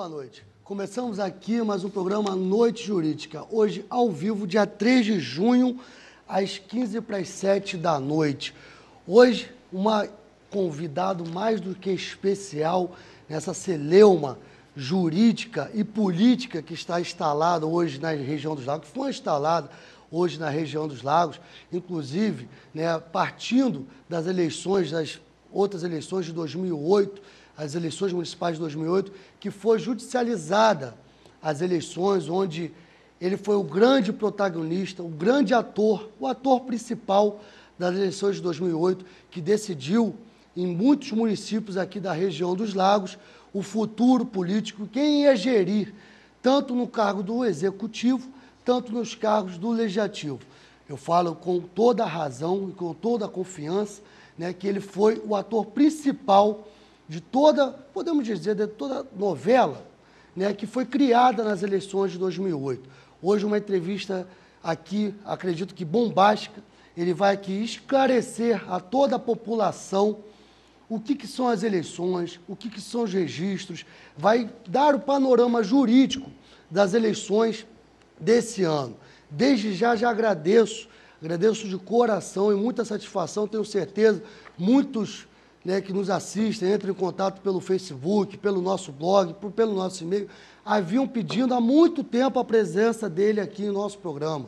boa noite. Começamos aqui mais um programa Noite Jurídica. Hoje, ao vivo, dia 3 de junho, às 15 para as 7 da noite. Hoje, uma convidado mais do que especial nessa celeuma jurídica e política que está instalada hoje na região dos Lagos, foi instalada hoje na região dos Lagos, inclusive, né, partindo das eleições, das outras eleições de 2008, as eleições municipais de 2008, que foi judicializada as eleições, onde ele foi o grande protagonista, o grande ator, o ator principal das eleições de 2008, que decidiu, em muitos municípios aqui da região dos Lagos, o futuro político, quem ia gerir, tanto no cargo do Executivo, tanto nos cargos do Legislativo. Eu falo com toda a razão e com toda a confiança, né, que ele foi o ator principal de toda, podemos dizer, de toda novela, né, que foi criada nas eleições de 2008. Hoje, uma entrevista aqui, acredito que bombástica, ele vai aqui esclarecer a toda a população o que são as eleições, o que são os registros, vai dar o panorama jurídico das eleições desse ano. Desde já agradeço de coração e muita satisfação, tenho certeza, muitos, né, que nos assistem, entram em contato pelo Facebook, pelo nosso blog, pelo nosso e-mail, haviam pedindo há muito tempo a presença dele aqui em nosso programa,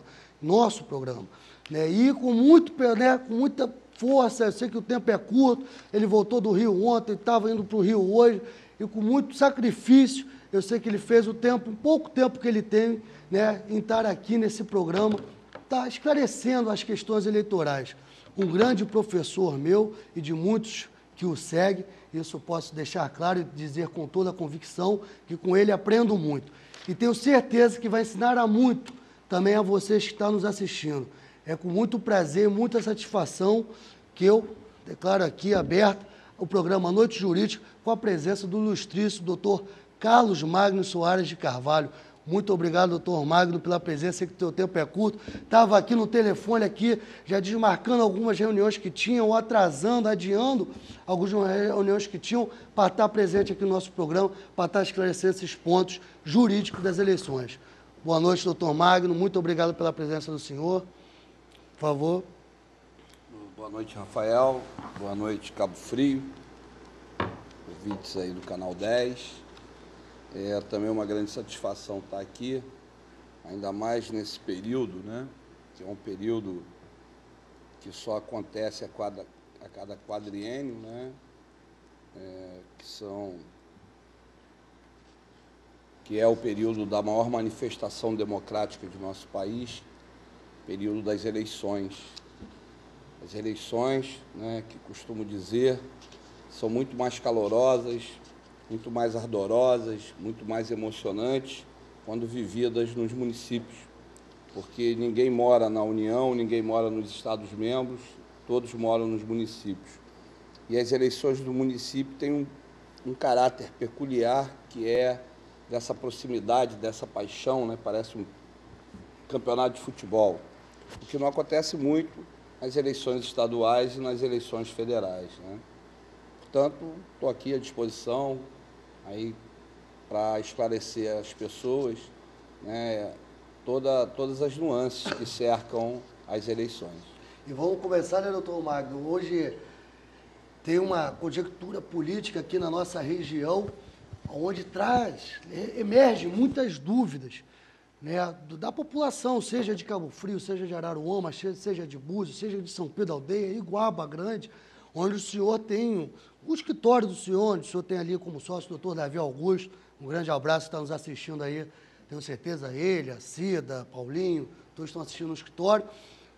né, e com muita força, eu sei que o tempo é curto, ele voltou do Rio ontem, estava indo para o Rio hoje, e com muito sacrifício, eu sei que ele fez o tempo, um pouco tempo que ele tem, né, em estar aqui nesse programa, está esclarecendo as questões eleitorais. Um grande professor meu e de muitos que o seguem, isso eu posso deixar claro e dizer com toda a convicção que com ele aprendo muito. E tenho certeza que vai ensinar a muito também a vocês que estão nos assistindo. É com muito prazer e muita satisfação que eu declaro aqui aberto o programa Noite Jurídica com a presença do ilustríssimo doutor Carlos Magno Soares de Carvalho. Muito obrigado, doutor Magno, pela presença, sei que o teu tempo é curto. Estava aqui no telefone, aqui, já desmarcando algumas reuniões que tinham, ou atrasando, adiando algumas reuniões que tinham, para estar presente aqui no nosso programa, para estar esclarecendo esses pontos jurídicos das eleições. Boa noite, doutor Magno, muito obrigado pela presença do senhor. Por favor. Boa noite, Rafael. Boa noite, Cabo Frio. Ouvintes aí do Canal 10. É também uma grande satisfação estar aqui, ainda mais nesse período, né? Que é um período que só acontece a cada quadriênio, né? Que é o período da maior manifestação democrática de nosso país, período das eleições. As eleições, né, que costumo dizer, são muito mais calorosas, muito mais ardorosas, muito mais emocionantes quando vividas nos municípios, porque ninguém mora na União, ninguém mora nos Estados-membros, todos moram nos municípios. E as eleições do município têm um caráter peculiar, que é dessa proximidade, dessa paixão, né? Parece um campeonato de futebol, o que não acontece muito nas eleições estaduais e nas eleições federais, né? Portanto, estou aqui à disposição aí para esclarecer às pessoas, né, todas as nuances que cercam as eleições. E vamos começar, né, doutor Magno? Hoje tem uma conjectura política aqui na nossa região, onde emergem muitas dúvidas, né, da população, seja de Cabo Frio, seja de Araruama, seja de Búzios, seja de São Pedro da Aldeia, Iguaba Grande, onde o senhor tem o escritório do senhor, onde o senhor tem ali como sócio o doutor Davi Augusto, um grande abraço que está nos assistindo aí, tenho certeza, ele, a Cida, Paulinho, todos estão assistindo no escritório,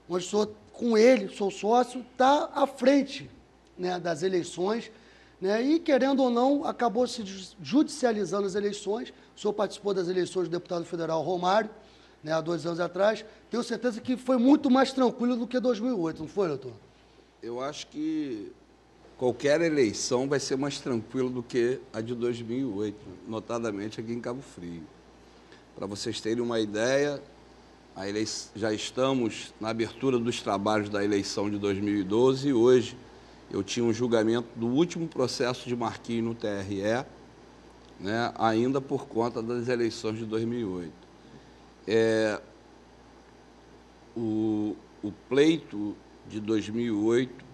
onde o senhor, com ele, seu sócio, está à frente, né, das eleições, né, e, querendo ou não, acabou se judicializando as eleições. O senhor participou das eleições do deputado federal Romário, né, há 2 anos atrás. Tenho certeza que foi muito mais tranquilo do que 2008, não foi, doutor? Eu acho que qualquer eleição vai ser mais tranquila do que a de 2008, notadamente aqui em Cabo Frio. Para vocês terem uma ideia, já estamos na abertura dos trabalhos da eleição de 2012 e hoje eu tinha um julgamento do último processo de Marquinhos no TRE, né, ainda por conta das eleições de 2008. O pleito de 2008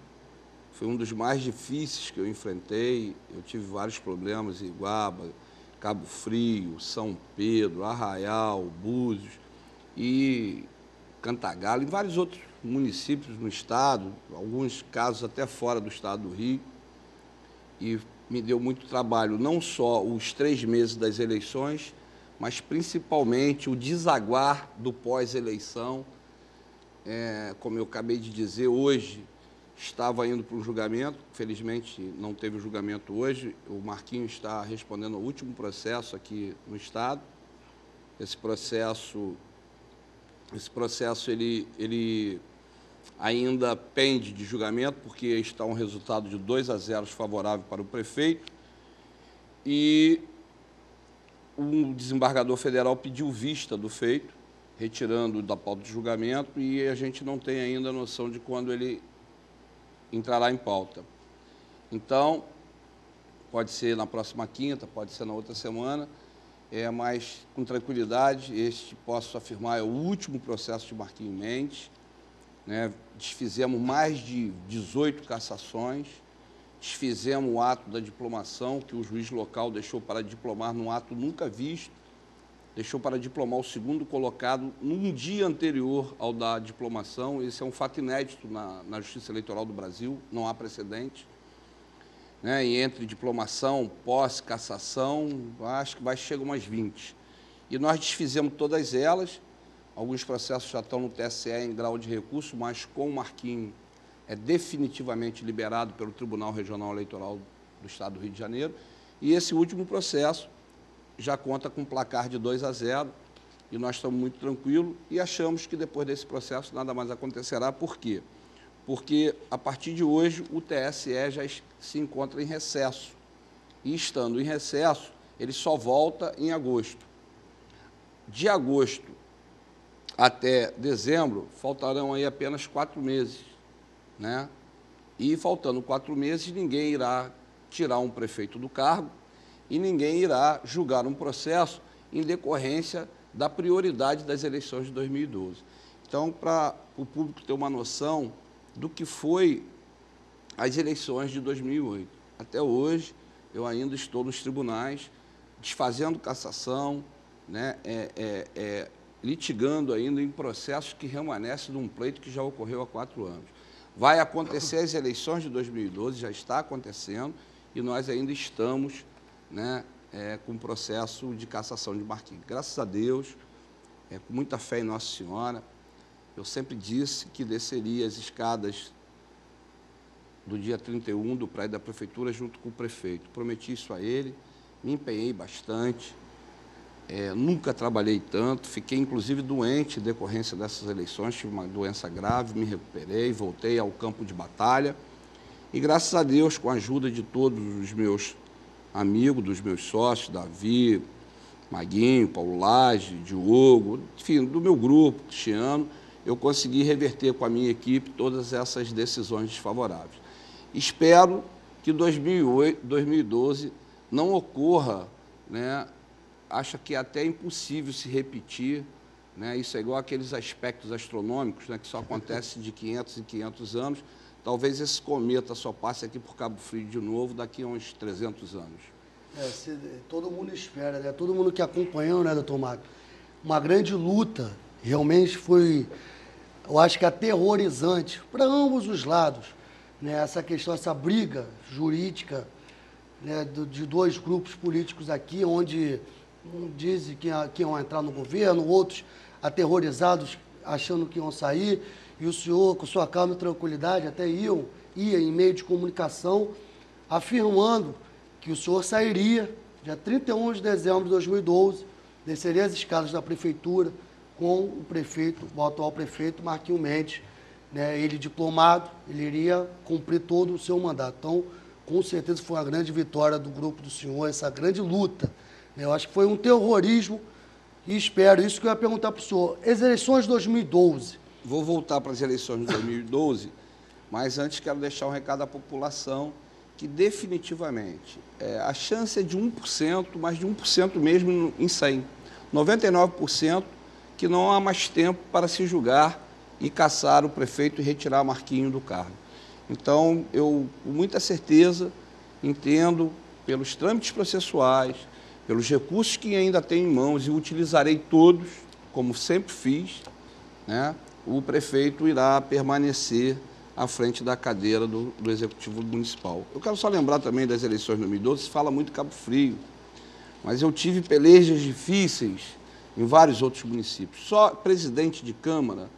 foi um dos mais difíceis que eu enfrentei. Eu tive vários problemas em Iguaba, Cabo Frio, São Pedro, Arraial, Búzios e Cantagalo, e vários outros municípios no estado, alguns casos até fora do estado do Rio. E me deu muito trabalho, não só os 3 meses das eleições, mas principalmente o desaguar do pós-eleição. Como eu acabei de dizer, hoje estava indo para o julgamento, felizmente não teve o julgamento hoje, o Marquinhos está respondendo ao último processo aqui no estado. Esse processo ele ainda pende de julgamento, porque está um resultado de 2-0 favorável para o prefeito, e o desembargador federal pediu vista do feito, retirando da pauta de julgamento, e a gente não tem ainda noção de quando ele entrará em pauta. Então, pode ser na próxima quinta, pode ser na outra semana, mas com tranquilidade, este, posso afirmar, é o último processo de Marquinhos Mendes, né? Desfizemos mais de 18 cassações, desfizemos o ato da diplomação, que o juiz local deixou para diplomar num ato nunca visto, deixou para diplomar o segundo colocado num dia anterior ao da diplomação. Esse é um fato inédito na Justiça Eleitoral do Brasil, não há precedente. Né? E entre diplomação, posse, cassação, acho que chega umas 20. E nós desfizemos todas elas. Alguns processos já estão no TSE em grau de recurso, mas com o Marquinhos é definitivamente liberado pelo Tribunal Regional Eleitoral do Estado do Rio de Janeiro. E esse último processo já conta com um placar de 2-0, e nós estamos muito tranquilos e achamos que depois desse processo nada mais acontecerá. Por quê? Porque, a partir de hoje, o TSE já se encontra em recesso. E, estando em recesso, ele só volta em agosto. De agosto até dezembro, faltarão aí apenas 4 meses. Né? E, faltando 4 meses, ninguém irá tirar um prefeito do cargo e ninguém irá julgar um processo em decorrência da prioridade das eleições de 2012. Então, para o público ter uma noção do que foi as eleições de 2008. Até hoje, eu ainda estou nos tribunais, desfazendo cassação, né, litigando ainda em processos que remanescem de um pleito que já ocorreu há 4 anos. Vai acontecer as eleições de 2012, já está acontecendo, e nós ainda estamos, né, com o processo de cassação de Marquinhos. Graças a Deus, com muita fé em Nossa Senhora, eu sempre disse que desceria as escadas do dia 31 do prédio da Prefeitura junto com o prefeito. Prometi isso a ele, me empenhei bastante, nunca trabalhei tanto, fiquei inclusive doente em decorrência dessas eleições, tive uma doença grave, me recuperei, voltei ao campo de batalha e, graças a Deus, com a ajuda de todos os meus amigos, dos meus sócios, Davi, Maguinho, Paulo Lage, Diogo, enfim, do meu grupo, Cristiano, eu consegui reverter com a minha equipe todas essas decisões desfavoráveis. Espero que 2012 não ocorra, né? Acho que é até impossível se repetir, né? Isso é igual aqueles aspectos astronômicos, né, que só acontece de 500 em 500 anos. Talvez esse cometa só passe aqui por Cabo Frio de novo daqui a uns 300 anos. Todo mundo espera, né? Todo mundo que acompanhou, né, doutor Marco? Uma grande luta, realmente foi, eu acho que aterrorizante para ambos os lados, né? Essa questão, essa briga jurídica, né, de 2 grupos políticos aqui, onde dizem que iam entrar no governo, outros aterrorizados, achando que iam sair, e o senhor, com sua calma e tranquilidade, até ia em meio de comunicação, afirmando que o senhor sairia dia 31 de dezembro de 2012, desceria as escadas da prefeitura com o prefeito, o atual prefeito Marquinhos Mendes, né? Ele diplomado, ele iria cumprir todo o seu mandato. Então, com certeza foi uma grande vitória do grupo do senhor, essa grande luta. Eu acho que foi um terrorismo e espero, isso que eu ia perguntar para o senhor, as eleições de 2012. Vou voltar para as eleições de 2012, mas antes quero deixar um recado à população que definitivamente a chance é de 1%, mas de 1% mesmo em 100. 99% que não há mais tempo para se julgar e caçar o prefeito e retirar Marquinho do cargo. Então, eu, com muita certeza, entendo, pelos trâmites processuais, pelos recursos que ainda tenho em mãos, e utilizarei todos, como sempre fiz, né, o prefeito irá permanecer à frente da cadeira do Executivo Municipal. Eu quero só lembrar também das eleições de 2012, se fala muito de Cabo Frio, mas eu tive pelejas difíceis em vários outros municípios. Só presidente de Câmara,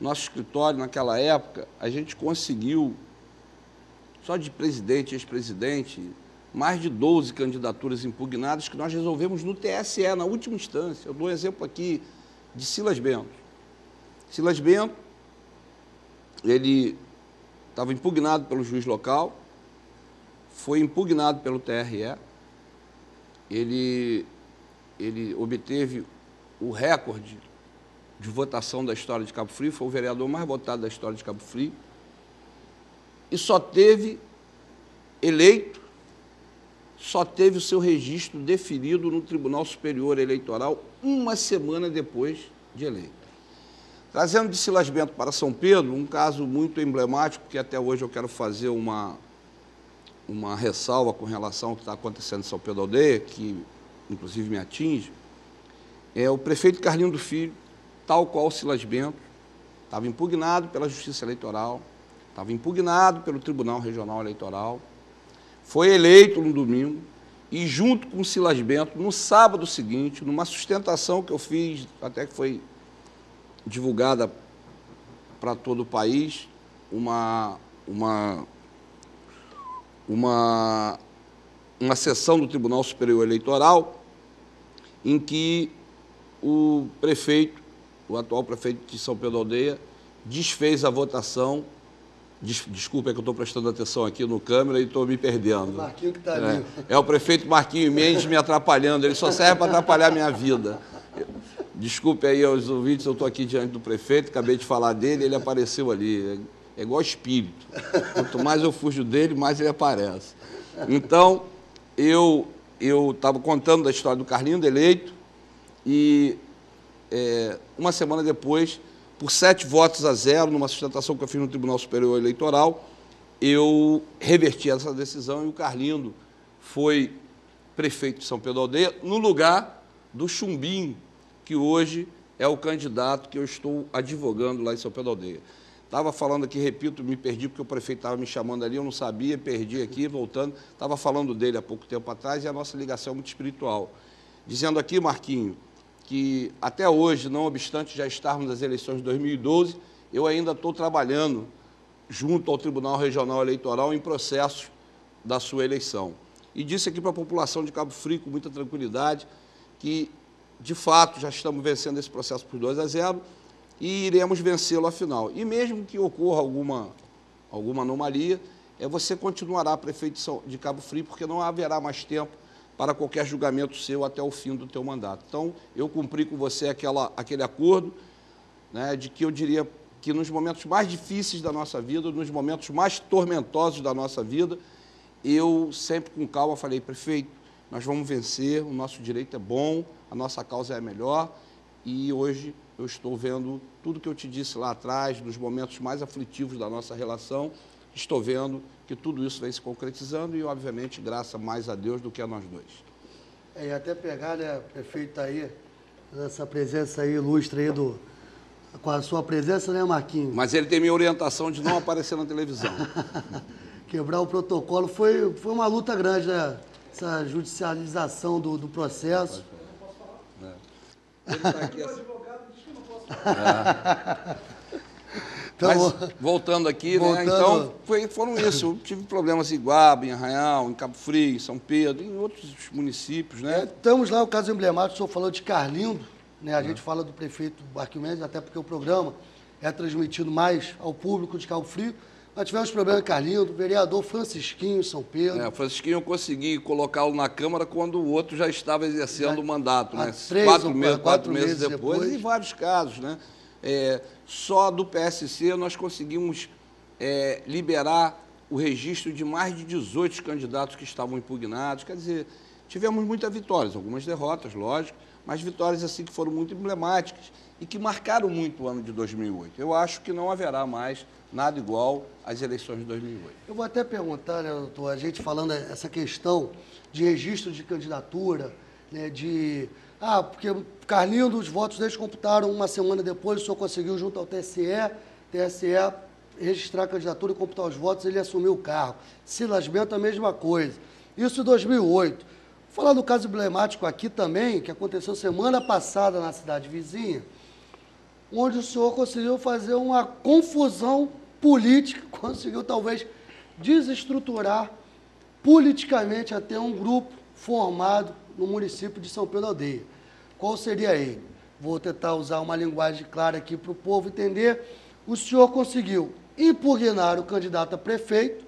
nosso escritório naquela época, a gente conseguiu, só de presidente e ex-presidente, mais de 12 candidaturas impugnadas que nós resolvemos no TSE, na última instância. Eu dou um exemplo aqui de Silas Bento. Silas Bento, ele estava impugnado pelo juiz local, foi impugnado pelo TRE, ele obteve o recorde de votação da história de Cabo Frio, foi o vereador mais votado da história de Cabo Frio, e só teve eleito, só teve o seu registro deferido no Tribunal Superior Eleitoral uma semana depois de eleito. Trazendo de Silas Bento para São Pedro, um caso muito emblemático, que até hoje eu quero fazer uma ressalva com relação ao que está acontecendo em São Pedro Aldeia, que inclusive me atinge, é o prefeito Carlindo Filho, tal qual Silas Bento, estava impugnado pela Justiça Eleitoral, estava impugnado pelo Tribunal Regional Eleitoral, foi eleito no domingo e, junto com Silas Bento, no sábado seguinte, numa sustentação que eu fiz, até que foi divulgada para todo o país, uma sessão do Tribunal Superior Eleitoral, em que o prefeito, o atual prefeito de São Pedro Aldeia, desfez a votação. Desculpa, é que eu estou prestando atenção aqui no câmera e estou me perdendo. O Marquinho que está ali. É o prefeito Marquinho Mendes me atrapalhando, ele só serve para atrapalhar a minha vida. Desculpe aí aos ouvintes, eu estou aqui diante do prefeito, acabei de falar dele, ele apareceu ali. É igual espírito. Quanto mais eu fujo dele, mais ele aparece. Então, eu estava contando da história do Carlindo eleito e uma semana depois, por 7 votos a 0, numa sustentação que eu fiz no Tribunal Superior Eleitoral, eu reverti essa decisão e o Carlindo foi prefeito de São Pedro Aldeia, no lugar do Chumbinho, que hoje é o candidato que eu estou advogando lá em São Pedro Aldeia. Estava falando aqui, repito, me perdi porque o prefeito estava me chamando ali, eu não sabia, perdi aqui, voltando. Estava falando dele há pouco tempo atrás e a nossa ligação é muito espiritual. Dizendo aqui, Marquinho, que até hoje, não obstante já estarmos nas eleições de 2012, eu ainda estou trabalhando junto ao Tribunal Regional Eleitoral em processos da sua eleição. E disse aqui para a população de Cabo Frio, com muita tranquilidade, que, de fato, já estamos vencendo esse processo por 2-0 e iremos vencê-lo afinal. E mesmo que ocorra alguma anomalia, você continuará prefeito de Cabo Frio, porque não haverá mais tempo para qualquer julgamento seu até o fim do teu mandato. Então, eu cumpri com você aquele acordo, né, de que eu diria que nos momentos mais difíceis da nossa vida, nos momentos mais tormentosos da nossa vida, eu sempre com calma falei, prefeito, nós vamos vencer, o nosso direito é bom, a nossa causa é a melhor, e hoje eu estou vendo tudo que eu te disse lá atrás, nos momentos mais aflitivos da nossa relação, estou vendo que tudo isso vem se concretizando e, obviamente, graças mais a Deus do que a nós dois. E até pegar, né, prefeito, aí, essa presença aí ilustre aí com a sua presença, né, Marquinhos? Mas ele tem minha orientação de não aparecer na televisão. Quebrar o protocolo foi uma luta grande, né? Essa judicialização do processo. Ele está aqui assim. Então, mas, voltando aqui, né, então, foram isso. Eu tive problemas em Iguaba, em Arraial, em Cabo Frio, em São Pedro, em outros municípios, né? Estamos lá, o caso emblemático, o senhor falou de Carlindo, né? A gente fala do prefeito Marquinho Mendes, até porque o programa é transmitido mais ao público de Cabo Frio. Nós tivemos problema em Carlindo, o vereador Francisquinho, em São Pedro. O Francisquinho eu consegui colocá-lo na Câmara quando o outro já estava exercendo o mandato, né? 4 meses depois, e vários casos, né? Só do PSC nós conseguimos liberar o registro de mais de 18 candidatos que estavam impugnados. Quer dizer, tivemos muitas vitórias, algumas derrotas, lógico, mas vitórias assim que foram muito emblemáticas e que marcaram muito o ano de 2008. Eu acho que não haverá mais nada igual às eleições de 2008. Eu vou até perguntar, né, doutor, a gente falando essa questão de registro de candidatura, né, porque Carlinhos, os votos deles computaram uma semana depois, o senhor conseguiu junto ao TSE registrar a candidatura e computar os votos, ele assumiu o cargo. Silas Bento, a mesma coisa. Isso em 2008. Vou falar do caso emblemático aqui também, que aconteceu semana passada na cidade vizinha, onde o senhor conseguiu fazer uma confusão política, conseguiu talvez desestruturar politicamente até um grupo formado no município de São Pedro da Aldeia. Qual seria ele? Vou tentar usar uma linguagem clara aqui para o povo entender. O senhor conseguiu impugnar o candidato a prefeito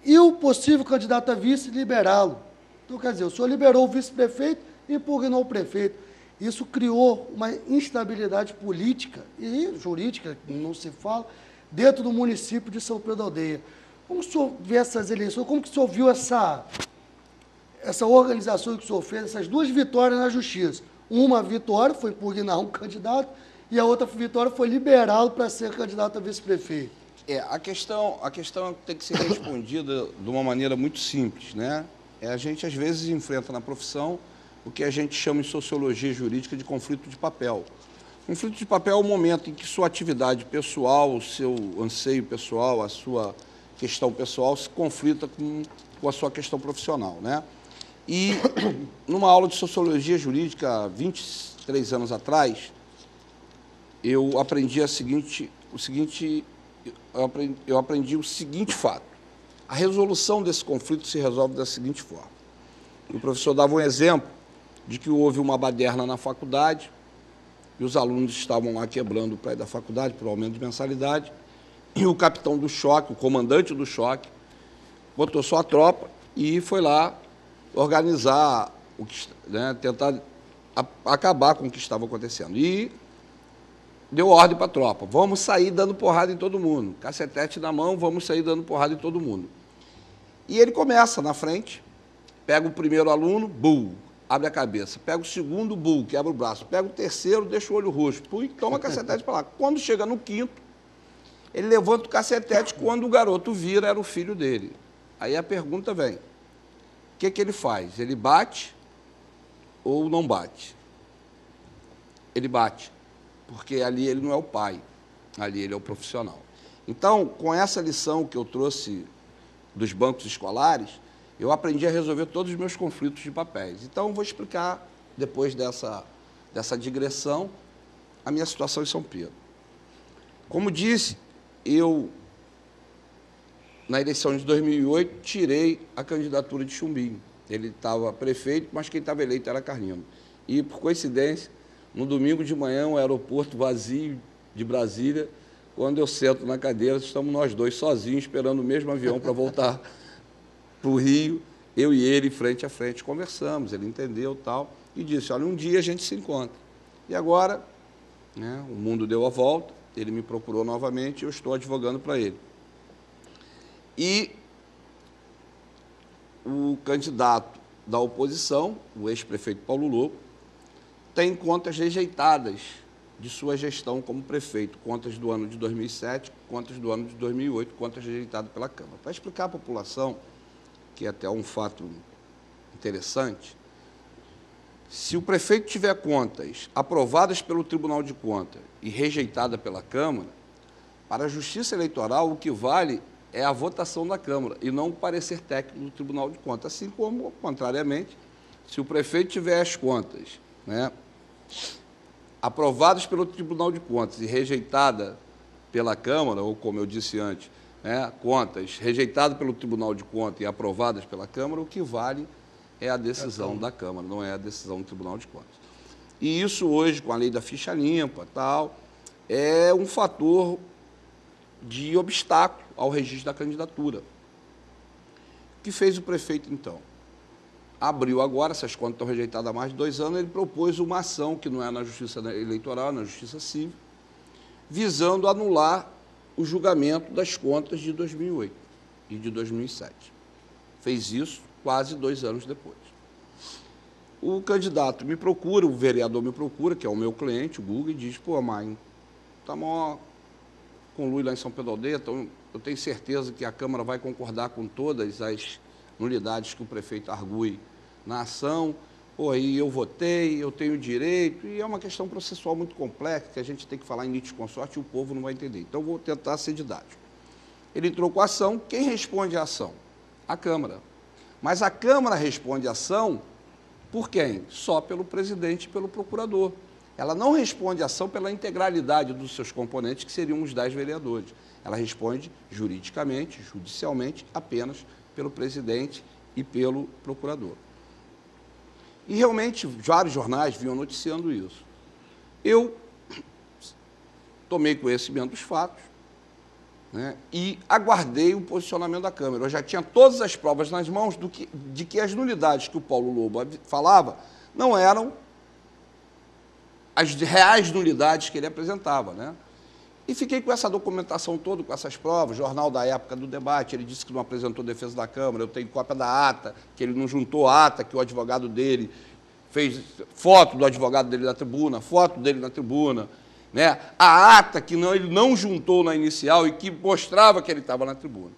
e o possível candidato a vice liberá-lo. Então, quer dizer, o senhor liberou o vice-prefeito e impugnou o prefeito. Isso criou uma instabilidade política e jurídica, não se fala, dentro do município de São Pedro da Aldeia. Como o senhor vê essas eleições? Como que o senhor viu essa organização que o senhor fez, essas duas vitórias na justiça? Uma vitória foi impugnar um candidato e a outra vitória foi liberá-lo para ser candidato a vice-prefeito. A questão tem que ser respondida de uma maneira muito simples, né? A gente, às vezes, enfrenta na profissão o que a gente chama em sociologia jurídica de conflito de papel. Conflito de papel é o momento em que sua atividade pessoal, o seu anseio pessoal, a sua questão pessoal se conflita com a sua questão profissional, né? E numa aula de sociologia jurídica, 23 anos atrás, eu aprendi o seguinte fato. A resolução desse conflito se resolve da seguinte forma. O professor dava um exemplo de que houve uma baderna na faculdade e os alunos estavam lá quebrando o prédio da faculdade por aumento de mensalidade e o capitão do choque, o comandante do choque, botou sua tropa e foi lá organizar, tentar acabar com o que estava acontecendo. E deu ordem para a tropa, vamos sair dando porrada em todo mundo, cacetete na mão, vamos sair dando porrada em todo mundo. E ele começa na frente, pega o primeiro aluno, abre a cabeça, pega o segundo, quebra o braço, pega o terceiro, deixa o olho roxo, toma cacetete para lá. Quando chega no quinto, ele levanta o cacetete, quando o garoto vira, era o filho dele. Aí a pergunta vem, o que ele faz? Ele bate ou não bate? Ele bate, porque ali ele não é o pai, ali ele é o profissional. Então, com essa lição que eu trouxe dos bancos escolares, eu aprendi a resolver todos os meus conflitos de papéis. Então, vou explicar, depois dessa digressão, a minha situação em São Pedro. Como disse, eu, na eleição de 2008, tirei a candidatura de Chumbinho. Ele estava prefeito, mas quem estava eleito era Carlino. E, por coincidência, no domingo de manhã, um aeroporto vazio de Brasília, quando eu sento na cadeira, estamos nós dois sozinhos, esperando o mesmo avião para voltar para o Rio, eu e ele, frente a frente, conversamos, ele entendeu tal, e disse, olha, um dia a gente se encontra. E agora, né, o mundo deu a volta, ele me procurou novamente e eu estou advogando para ele. E o candidato da oposição, o ex-prefeito Paulo Lobo, tem contas rejeitadas de sua gestão como prefeito, contas do ano de 2007, contas do ano de 2008, contas rejeitadas pela Câmara. Para explicar à população, que é até um fato interessante, se o prefeito tiver contas aprovadas pelo Tribunal de Contas e rejeitadas pela Câmara, para a Justiça Eleitoral o que vale é a votação da Câmara e não o parecer técnico do Tribunal de Contas. Assim como, contrariamente, se o prefeito tiver as contas, né, aprovadas pelo Tribunal de Contas e rejeitadas pela Câmara, ou como eu disse antes, né, contas rejeitadas pelo Tribunal de Contas e aprovadas pela Câmara, o que vale é a decisão da Câmara, não é a decisão do Tribunal de Contas. E isso hoje, com a lei da ficha limpa, tal, é um fator de obstáculo ao registro da candidatura. O que fez o prefeito, então? Abriu agora, essas contas estão rejeitadas há mais de 2 anos, ele propôs uma ação, que não é na Justiça Eleitoral, é na Justiça Civil, visando anular o julgamento das contas de 2008. e de 2007. Fez isso quase 2 anos depois. O candidato me procura, o vereador me procura, que é o meu cliente, o Guga, e diz, pô, mãe, está maior conluio lá em São Pedro da Aldeia, então eu tenho certeza que a Câmara vai concordar com todas as nulidades que o prefeito argui na ação. Pô, aí eu votei, eu tenho direito, e é uma questão processual muito complexa, que a gente tem que falar em litisconsorte e o povo não vai entender. Então, eu vou tentar ser didático. Ele entrou com a ação, quem responde à ação? A Câmara. Mas a Câmara responde à ação por quem? Só pelo presidente e pelo procurador. Ela não responde à ação pela integralidade dos seus componentes, que seriam os 10 vereadores. Ela responde juridicamente, judicialmente, apenas pelo presidente e pelo procurador. E realmente vários jornais vinham noticiando isso. Eu tomei conhecimento dos fatos, né, e aguardei o posicionamento da Câmara. Eu já tinha todas as provas nas mãos de que as nulidades que o Paulo Lobo falava não eram as reais nulidades que ele apresentava, né? E fiquei com essa documentação toda, com essas provas, jornal da época do debate, ele disse que não apresentou defesa da Câmara, eu tenho cópia da ata, que ele não juntou a ata, que o advogado dele fez foto do advogado dele na tribuna, foto dele na tribuna, né? A ata que ele não juntou na inicial e que mostrava que ele estava na tribuna.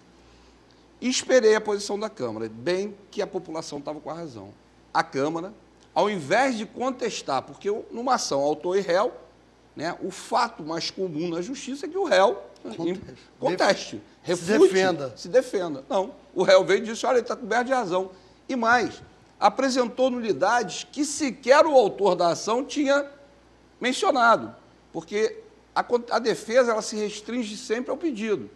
E esperei a posição da Câmara, bem que a população estava com a razão. A Câmara, ao invés de contestar, porque numa ação autor e réu, né, o fato mais comum na justiça é que o réu conteste, refute, se defenda. Não, o réu veio e disse, olha, ele está coberto de razão. E mais, apresentou nulidades que sequer o autor da ação tinha mencionado, porque a defesa ela se restringe sempre ao pedido.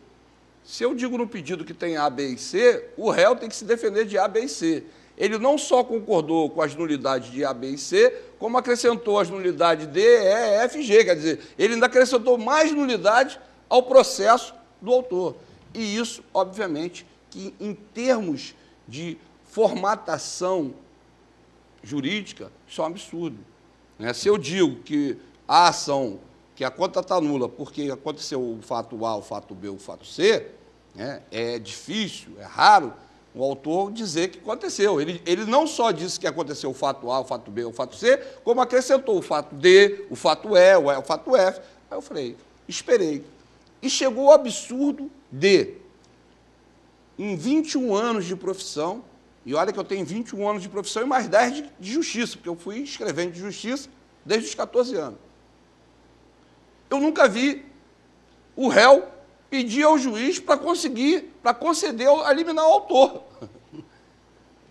Se eu digo no pedido que tem A, B e C, o réu tem que se defender de A, B e C. Ele não só concordou com as nulidades de A, B e C, como acrescentou as nulidades D, E, F e G. Quer dizer, ele ainda acrescentou mais nulidades ao processo do autor. E isso, obviamente, que em termos de formatação jurídica, isso é um absurdo. Se eu digo que a ação, que a conta está nula porque aconteceu o fato A, o fato B, o fato C, é difícil, é raro, o autor dizer que aconteceu. Ele não só disse que aconteceu o fato A, o fato B, o fato C, como acrescentou o fato D, o fato E, o fato F. Aí eu falei, esperei. E chegou o absurdo de, em 21 anos de profissão, e olha que eu tenho 21 anos de profissão e mais 10 de justiça, porque eu fui escrevendo de justiça desde os 14 anos. Eu nunca vi o réu pedir ao juiz para conceder a liminar ao autor.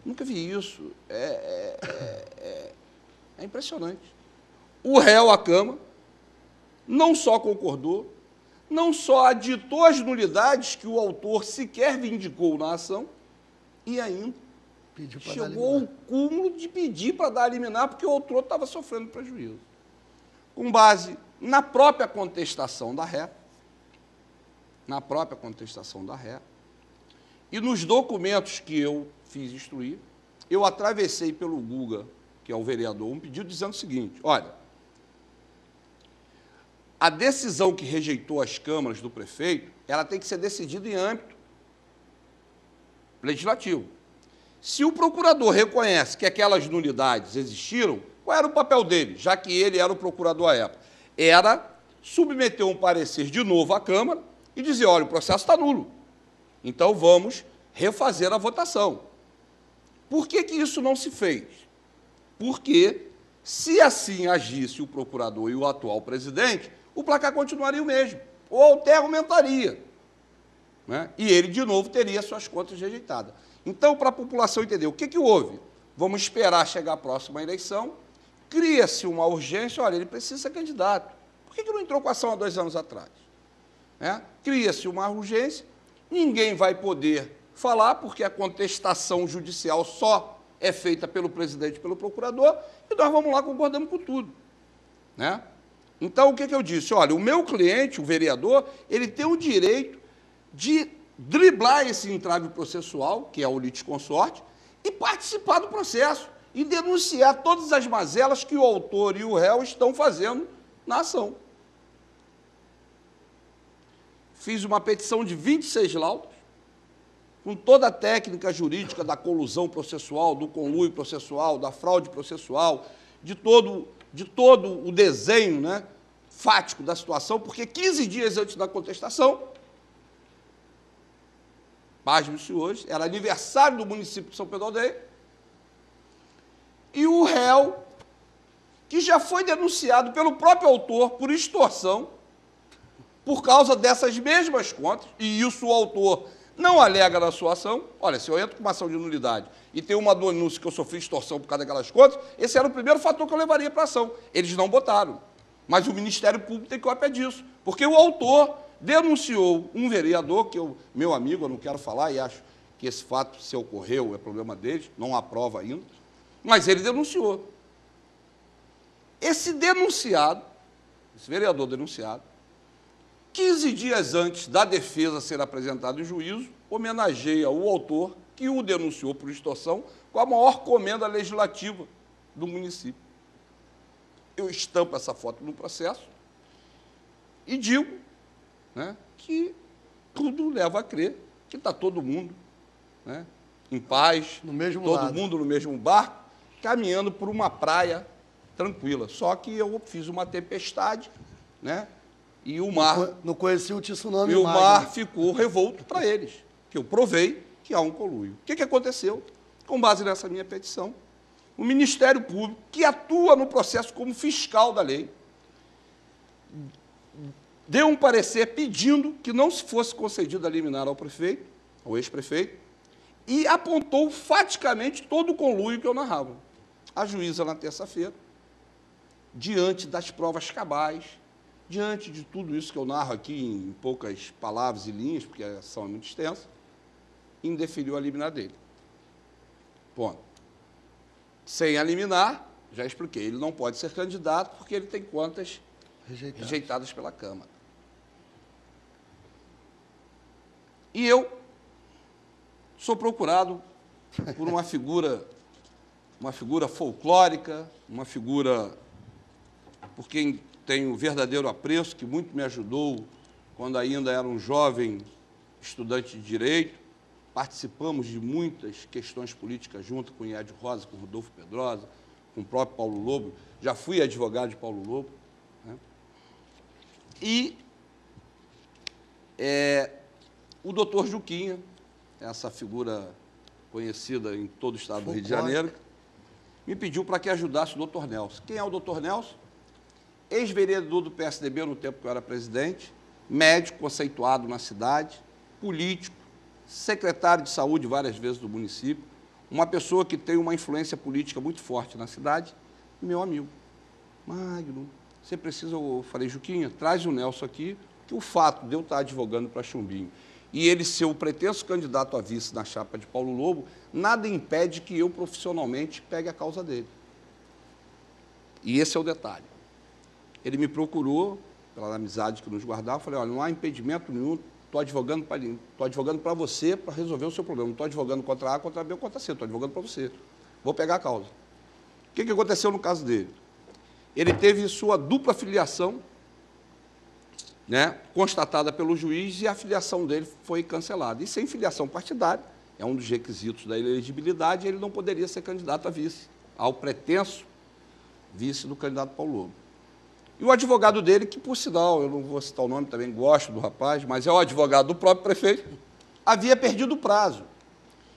Nunca vi isso. É impressionante. O réu, a Câmara, não só concordou, não só aditou as nulidades que o autor sequer vindicou na ação, e ainda chegou ao cúmulo de pedir para dar a liminar porque o autor estava sofrendo prejuízo. Com base na própria contestação da ré, e nos documentos que eu fiz instruir, eu atravessei pelo Guga, que é o vereador, um pedido dizendo o seguinte, olha, a decisão que rejeitou as câmaras do prefeito, ela tem que ser decidida em âmbito legislativo. Se o procurador reconhece que aquelas nulidades existiram, qual era o papel dele, já que ele era o procurador à época? Era submeter um parecer de novo à Câmara e dizer, olha, o processo está nulo, então vamos refazer a votação. Por que isso não se fez? Porque, se assim agisse o procurador e o atual presidente, o placar continuaria o mesmo, ou até aumentaria, né? E ele, de novo, teria suas contas rejeitadas. Então, para a população entender o que houve, vamos esperar chegar a próxima eleição, cria-se uma urgência, olha, ele precisa ser candidato. Por que não entrou com a ação há 2 anos atrás? Cria-se uma urgência, ninguém vai poder falar, porque a contestação judicial só é feita pelo presidente e pelo procurador, e nós vamos lá concordando com tudo. Então, o que eu disse? Olha, o meu cliente, o vereador, ele tem o direito de driblar esse entrave processual, que é o litisconsorte, e participar do processo, e denunciar todas as mazelas que o autor e o réu estão fazendo na ação. Fiz uma petição de 26 laudos, com toda a técnica jurídica da colusão processual, do conluio processual, da fraude processual, de todo o desenho, né, fático da situação, porque 15 dias antes da contestação, pasme-se hoje, era aniversário do município de São Pedro da Aldeia, e o réu, que já foi denunciado pelo próprio autor por extorsão, por causa dessas mesmas contas, e isso o autor não alega na sua ação. Olha, se eu entro com uma ação de nulidade e tem uma denúncia que eu sofri extorsão por causa daquelas contas, esse era o primeiro fator que eu levaria para a ação. Eles não botaram. Mas o Ministério Público tem cópia disso, porque o autor denunciou um vereador, que eu, meu amigo, eu não quero falar, e acho que esse fato, se ocorreu, é problema deles, não há prova ainda, mas ele denunciou. Esse denunciado, esse vereador denunciado, 15 dias antes da defesa ser apresentada em juízo, homenageia o autor que o denunciou por extorsão com a maior comenda legislativa do município. Eu estampo essa foto no processo e digo, né, que tudo leva a crer que está todo mundo, né, em paz, no mesmo todo lado, mundo no mesmo barco, caminhando por uma praia tranquila. Só que eu fiz uma tempestade, né? E o mar... Não conhecia o tsunami. E o mar ficou revolto para eles, que eu provei que há um conluio. O que aconteceu? Com base nessa minha petição, o Ministério Público, que atua no processo como fiscal da lei, deu um parecer pedindo que não se fosse concedida a liminar ao prefeito, ao ex-prefeito, e apontou faticamente todo o conluio que eu narrava. A juíza, na terça-feira, diante das provas cabais, diante de tudo isso que eu narro aqui em poucas palavras e linhas, porque a ação é muito extensa, indeferiu a liminar dele. Ponto. Sem a liminar, já expliquei, ele não pode ser candidato porque ele tem contas rejeitadas pela Câmara. E eu sou procurado por uma figura folclórica, uma figura por quem tenho verdadeiro apreço, que muito me ajudou quando ainda era um jovem estudante de Direito. Participamos de muitas questões políticas junto com o Ied Rosa, com o Rodolfo Pedrosa, com o próprio Paulo Lobo. Já fui advogado de Paulo Lobo, né? E o doutor Juquinha, essa figura conhecida em todo o estado do Rio de Janeiro, me pediu para que ajudasse o doutor Nelson. Quem é o doutor Nelson? Ex-vereador do PSDB no tempo que eu era presidente, médico conceituado na cidade, político, secretário de saúde várias vezes do município, uma pessoa que tem uma influência política muito forte na cidade, e meu amigo. Magno, você precisa, eu falei, Juquinha, traz o Nelson aqui, que o fato de eu estar advogando para Chumbinho e ele ser o pretenso candidato a vice na chapa de Paulo Lobo, nada impede que eu profissionalmente pegue a causa dele. E esse é o detalhe. Ele me procurou, pela amizade que nos guardava, falei, olha, não há impedimento nenhum, estou advogando para você para resolver o seu problema. Não estou advogando contra A, contra B ou contra C, estou advogando para você. Vou pegar a causa. O que aconteceu no caso dele? Ele teve sua dupla filiação, né, constatada pelo juiz, e a filiação dele foi cancelada. E sem filiação partidária, é um dos requisitos da elegibilidade, ele não poderia ser candidato a vice, ao pretenso vice do candidato Paulo Lobo. E o advogado dele, que, por sinal, eu não vou citar o nome, também gosto do rapaz, mas é o advogado do próprio prefeito, havia perdido o prazo.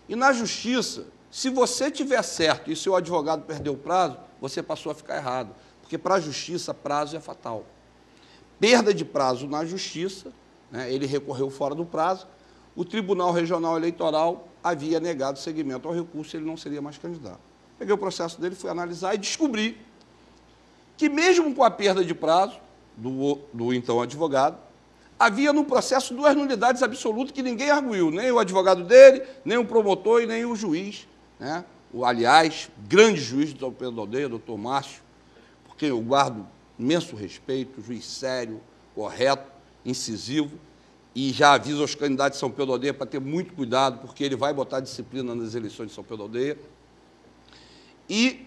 E na justiça, se você tiver certo e seu advogado perdeu o prazo, você passou a ficar errado, porque para a justiça prazo é fatal. Perda de prazo na justiça, né, ele recorreu fora do prazo, o Tribunal Regional Eleitoral havia negado seguimento ao recurso e ele não seria mais candidato. Peguei o processo dele, fui analisar e descobri que mesmo com a perda de prazo do então advogado, havia no processo duas nulidades absolutas que ninguém arguiu, nem o advogado dele, nem o promotor e nem o juiz, né? Aliás, grande juiz de São Pedro da Aldeia, doutor Márcio, porque eu guardo imenso respeito, juiz sério, correto, incisivo, e já aviso aos candidatos de São Pedro da Aldeia para ter muito cuidado, porque ele vai botar disciplina nas eleições de São Pedro da Aldeia. E,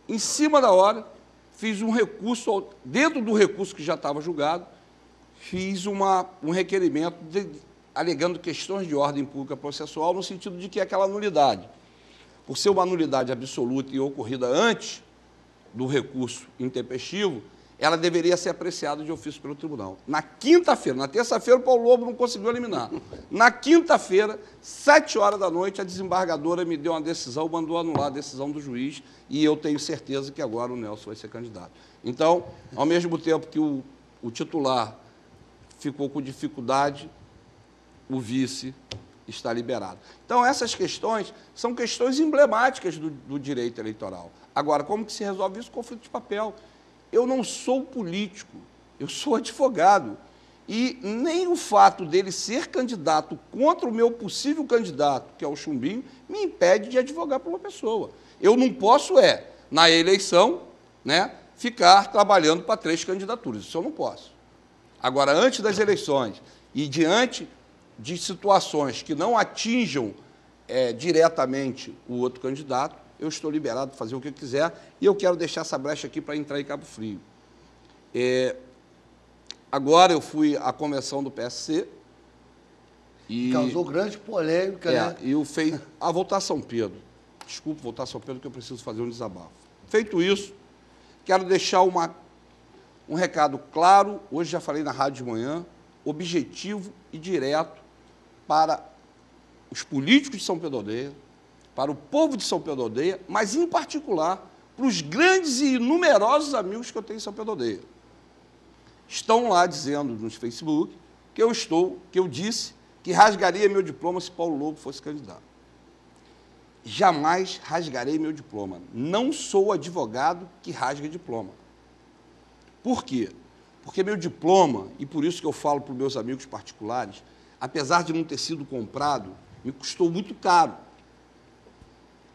em cima da hora, fiz um recurso, dentro do recurso que já estava julgado, fiz um requerimento alegando questões de ordem pública processual, no sentido de que aquela nulidade, por ser uma nulidade absoluta e ocorrida antes do recurso intempestivo, ela deveria ser apreciada de ofício pelo tribunal. Na quinta-feira, na terça-feira, o Paulo Lobo não conseguiu eliminar. Na quinta-feira, 7h da noite, a desembargadora me deu uma decisão, mandou anular a decisão do juiz, e eu tenho certeza que agora o Nelson vai ser candidato. Então, ao mesmo tempo que o titular ficou com dificuldade, o vice está liberado. Então, essas questões são questões emblemáticas do direito eleitoral. Agora, como que se resolve isso? Conflito de papel. Eu não sou político, eu sou advogado. E nem o fato dele ser candidato contra o meu possível candidato, que é o Chumbinho, me impede de advogar por uma pessoa. Eu não posso, na eleição, né, ficar trabalhando para 3 candidaturas. Isso eu não posso. Agora, antes das eleições e diante de situações que não atinjam diretamente o outro candidato, eu estou liberado para fazer o que eu quiser, e eu quero deixar essa brecha aqui para entrar em Cabo Frio. Agora eu fui à convenção do PSC e... Causou grande polêmica, né? E eu fez a voltar a São Pedro. Desculpa, voltar a São Pedro, que eu preciso fazer um desabafo. Feito isso, quero deixar um recado claro, hoje já falei na rádio de manhã, objetivo e direto para os políticos de São Pedro Aldeia, para o povo de São Pedro Aldeia, mas, em particular, para os grandes e numerosos amigos que eu tenho em São Pedro Aldeia. Estão lá dizendo nos Facebook que eu disse que rasgaria meu diploma se Paulo Lobo fosse candidato. Jamais rasgarei meu diploma. Não sou advogado que rasga diploma. Por quê? Porque meu diploma, e por isso que eu falo para os meus amigos particulares, apesar de não ter sido comprado, me custou muito caro.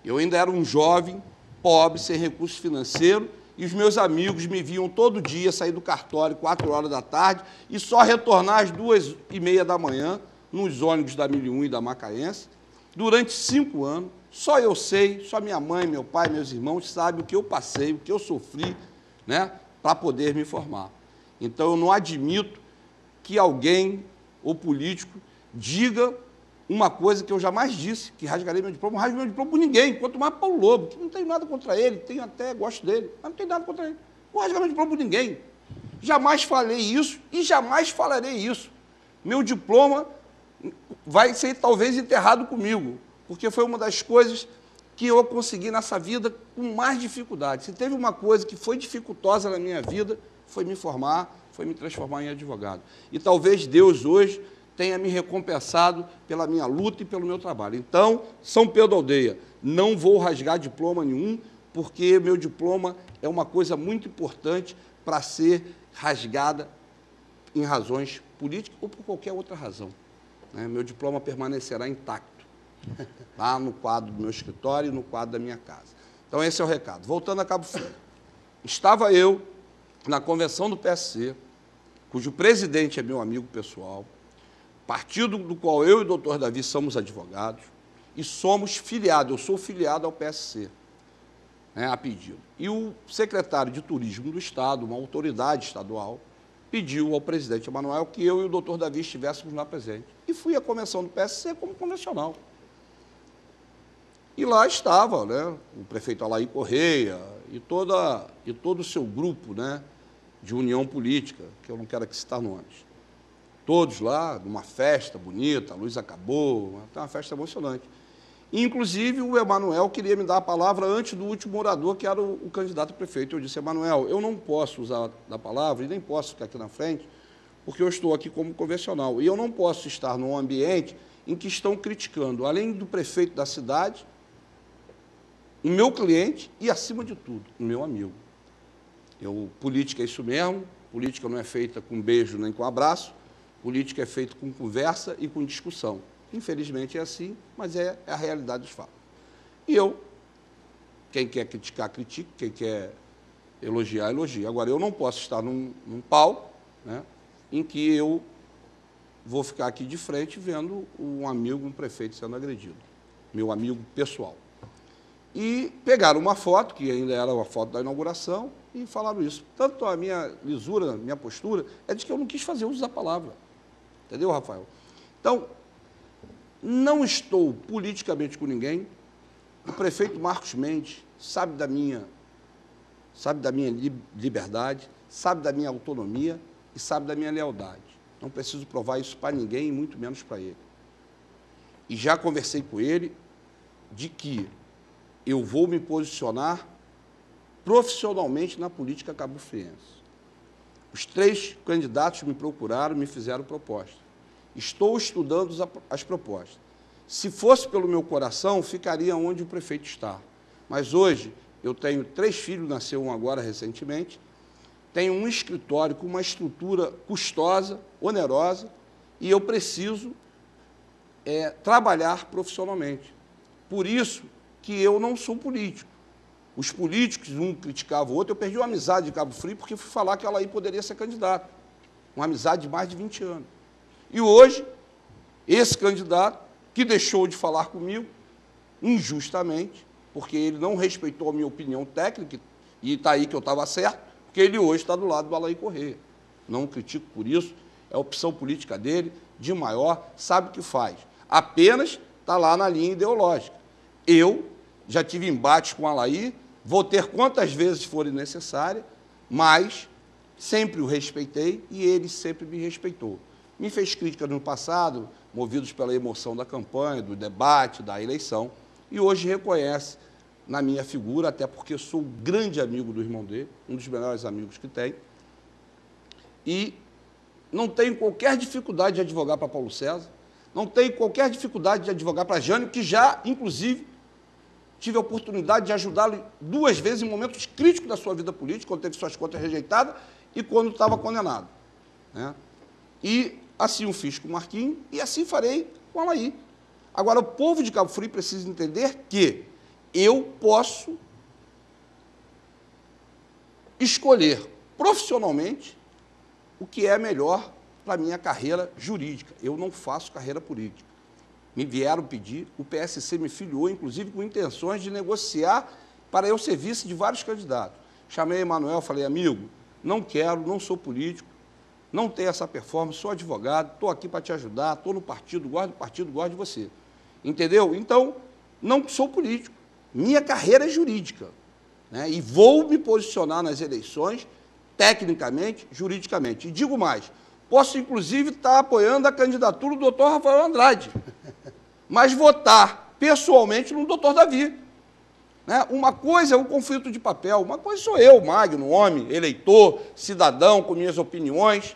Eu ainda era um jovem, pobre, sem recurso financeiro, e os meus amigos me viam todo dia sair do cartório 4h da tarde e só retornar às 2h30 da manhã, nos ônibus da 1001 e da Macaense, durante 5 anos. Só eu sei, só minha mãe, meu pai, meus irmãos sabem o que eu passei, o que eu sofri, né, para poder me formar. Então, eu não admito que alguém, ou político, diga uma coisa que eu jamais disse, que rasgarei meu diploma. Não rasgo meu diploma por ninguém, quanto mais Paulo Lobo, que não tenho nada contra ele, tenho até gosto dele, mas não tenho nada contra ele. Não rasgar meu diploma por ninguém. Jamais falei isso e jamais falarei isso. Meu diploma vai ser talvez enterrado comigo, porque foi uma das coisas que eu consegui nessa vida com mais dificuldade. Se teve uma coisa que foi dificultosa na minha vida, foi me formar, foi me transformar em advogado. E talvez Deus hoje tenha me recompensado pela minha luta e pelo meu trabalho. Então, São Pedro Aldeia, não vou rasgar diploma nenhum, porque meu diploma é uma coisa muito importante para ser rasgada em razões políticas ou por qualquer outra razão. Meu diploma permanecerá intacto, lá no quadro do meu escritório e no quadro da minha casa. Então, esse é o recado. Voltando a Cabo Frio. Estava eu na convenção do PSC, cujo presidente é meu amigo pessoal, partido do qual eu e o doutor Davi somos advogados, e somos filiados, eu sou filiado ao PSC, a pedido. E o secretário de Turismo do Estado, uma autoridade estadual, pediu ao presidente Emanuel que eu e o doutor Davi estivéssemos lá presentes. E fui à convenção do PSC como convencional. E lá estava, o prefeito Alair Correia e todo o seu grupo, de união política, que eu não quero aqui citar nomes. Todos lá, numa festa bonita, a luz acabou, uma festa emocionante. E, inclusive, o Emanuel queria me dar a palavra antes do último orador, que era o candidato a prefeito. Eu disse, Emanuel, eu não posso usar a palavra e nem posso ficar aqui na frente, porque eu estou aqui como convencional. E eu não posso estar num ambiente em que estão criticando, além do prefeito da cidade, o meu cliente e, acima de tudo, o meu amigo. Política é isso mesmo, política não é feita com beijo nem com abraço, política é feita com conversa e com discussão. Infelizmente é assim, mas é a realidade dos fatos. E quem quer criticar, critique, quem quer elogiar, elogia. Agora, eu não posso estar num palco, em que eu vou ficar aqui de frente vendo um amigo, um prefeito sendo agredido. Meu amigo pessoal. E pegaram uma foto, que ainda era uma foto da inauguração, e falaram isso. Tanto a minha lisura, minha postura, é de que eu não quis fazer uso da palavra. Entendeu, Rafael? Então, não estou politicamente com ninguém. O prefeito Marcos Mendes sabe da minha liberdade, sabe da minha autonomia e sabe da minha lealdade. Não preciso provar isso para ninguém, e muito menos para ele. E já conversei com ele de que eu vou me posicionar profissionalmente na política cabo-friense. Os 3 candidatos me procuraram, me fizeram proposta. Estou estudando as propostas. Se fosse pelo meu coração, ficaria onde o prefeito está. Mas hoje eu tenho 3 filhos, nasceu um agora recentemente, tenho um escritório com uma estrutura custosa, onerosa, e eu preciso trabalhar profissionalmente. Por isso que eu não sou político. Os políticos, um criticava o outro, eu perdi uma amizade de Cabo Frio porque fui falar que ela aí poderia ser candidata. Uma amizade de mais de 20 anos. E hoje, esse candidato, que deixou de falar comigo, injustamente, porque ele não respeitou a minha opinião técnica, e está aí que eu estava certo, porque ele hoje está do lado do Alair Corrêa. Não o critico por isso, é a opção política dele, de maior, sabe o que faz. Apenas está lá na linha ideológica. Eu já tive embates com o Alair, vou ter quantas vezes forem necessárias, mas sempre o respeitei e ele sempre me respeitou. Me fez críticas no passado, movidos pela emoção da campanha, do debate, da eleição, e hoje reconhece na minha figura, até porque sou um grande amigo do irmão dele, um dos melhores amigos que tem, e não tenho qualquer dificuldade de advogar para Paulo César, não tenho qualquer dificuldade de advogar para Jânio, que já, inclusive, tive a oportunidade de ajudá-lo 2 vezes em momentos críticos da sua vida política, quando teve suas contas rejeitadas e quando estava condenado. Né? E assim o fiz com o Marquinhos e assim farei com o Alair. Agora, o povo de Cabo Frio precisa entender que eu posso escolher profissionalmente o que é melhor para a minha carreira jurídica. Eu não faço carreira política. Me vieram pedir, o PSC me filiou, inclusive, com intenções de negociar para eu ser vice de vários candidatos. Chamei Emanuel, falei, amigo, não quero, não sou político, não tenho essa performance, sou advogado, estou aqui para te ajudar, estou no partido, gosto de você. Entendeu? Então, não sou político. Minha carreira é jurídica. Né? E vou me posicionar nas eleições, tecnicamente, juridicamente. E digo mais, posso, inclusive, estar apoiando a candidatura do doutor Rafael Andrade, mas votar pessoalmente no doutor Davi. Né? Uma coisa é o conflito de papel, uma coisa sou eu, Magno, homem, eleitor, cidadão, com minhas opiniões.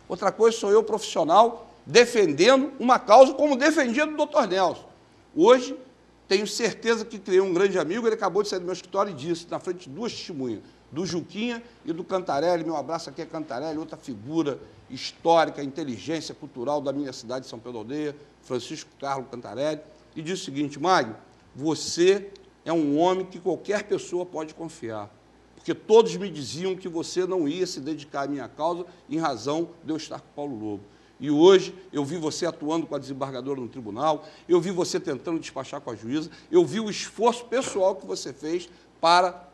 Outra coisa sou eu, profissional, defendendo uma causa como defendia do doutor Nelson. Hoje, tenho certeza que criei um grande amigo, ele acabou de sair do meu escritório e disse, na frente de 2 testemunhas, do Juquinha e do Cantarelli, meu abraço aqui é Cantarelli, outra figura histórica, inteligência cultural da minha cidade de São Pedro Aldeia, Francisco Carlos Cantarelli, e disse o seguinte, Magno, você é um homem que qualquer pessoa pode confiar, porque todos me diziam que você não ia se dedicar à minha causa em razão de eu estar com Paulo Lobo. E hoje eu vi você atuando com a desembargadora no tribunal, eu vi você tentando despachar com a juíza, eu vi o esforço pessoal que você fez para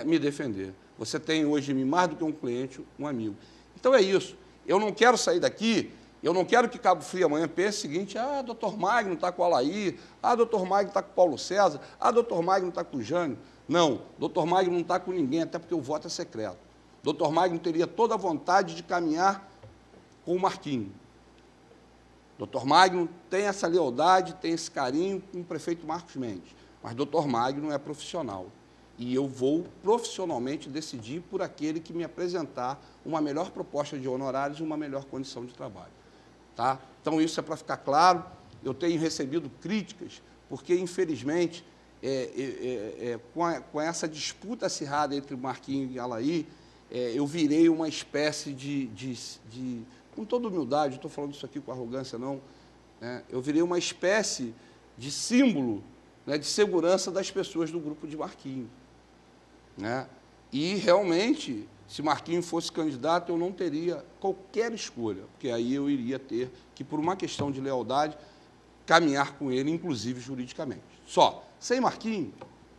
me defender. Você tem hoje em mim mais do que um cliente, um amigo. Então é isso. Eu não quero sair daqui, eu não quero que Cabo Frio amanhã pense o seguinte, doutor Magno está com o Alair, doutor Magno está com o Paulo César, doutor Magno está com o Jânio. Não, doutor Magno não está com ninguém, até porque o voto é secreto. Doutor Magno teria toda a vontade de caminhar com o Marquinhos. Doutor Magno tem essa lealdade, tem esse carinho com o prefeito Marcos Mendes, mas doutor Magno é profissional. E eu vou profissionalmente decidir por aquele que me apresentar uma melhor proposta de honorários e uma melhor condição de trabalho. Tá? Então, isso é para ficar claro. Eu tenho recebido críticas, porque, infelizmente, com essa disputa acirrada entre Marquinhos e Alair, eu virei uma espécie com toda humildade, não estou falando isso aqui com arrogância, não, eu virei uma espécie de símbolo, né, de segurança das pessoas do grupo de Marquinhos. Né? E, realmente, se Marquinhos fosse candidato, eu não teria qualquer escolha, porque aí eu iria ter que, por uma questão de lealdade, caminhar com ele, inclusive juridicamente. Só, sem Marquinhos,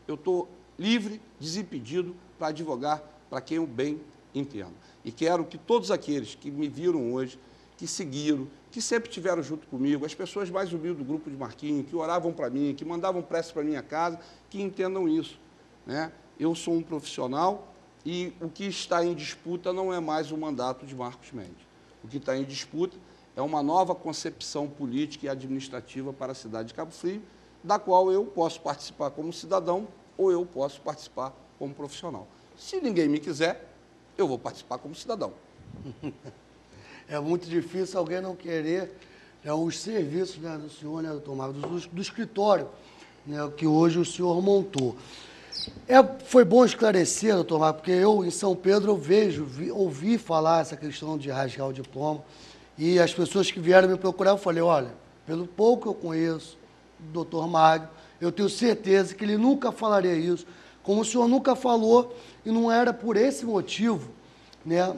eu estou livre, desimpedido para advogar para quem eu bem entendo. E quero que todos aqueles que me viram hoje, que seguiram, que sempre estiveram junto comigo, as pessoas mais humildes do grupo de Marquinhos, que oravam para mim, que mandavam prece para minha casa, que entendam isso, né? Eu sou um profissional e o que está em disputa não é mais o mandato de Marcos Mendes. O que está em disputa é uma nova concepção política e administrativa para a cidade de Cabo Frio, da qual eu posso participar como cidadão ou eu posso participar como profissional. Se ninguém me quiser, eu vou participar como cidadão. É muito difícil alguém não querer, né, os serviços, né, do senhor, né, doutor Marcos, do escritório, né, que hoje o senhor montou. Foi bom esclarecer, doutor Marcos, porque eu, em São Pedro, ouvi falar essa questão de rasgar o diploma, e as pessoas que vieram me procurar, eu falei, olha, pelo pouco que eu conheço do doutor Magno, eu tenho certeza que ele nunca falaria isso, como o senhor nunca falou, e não era por esse motivo, né,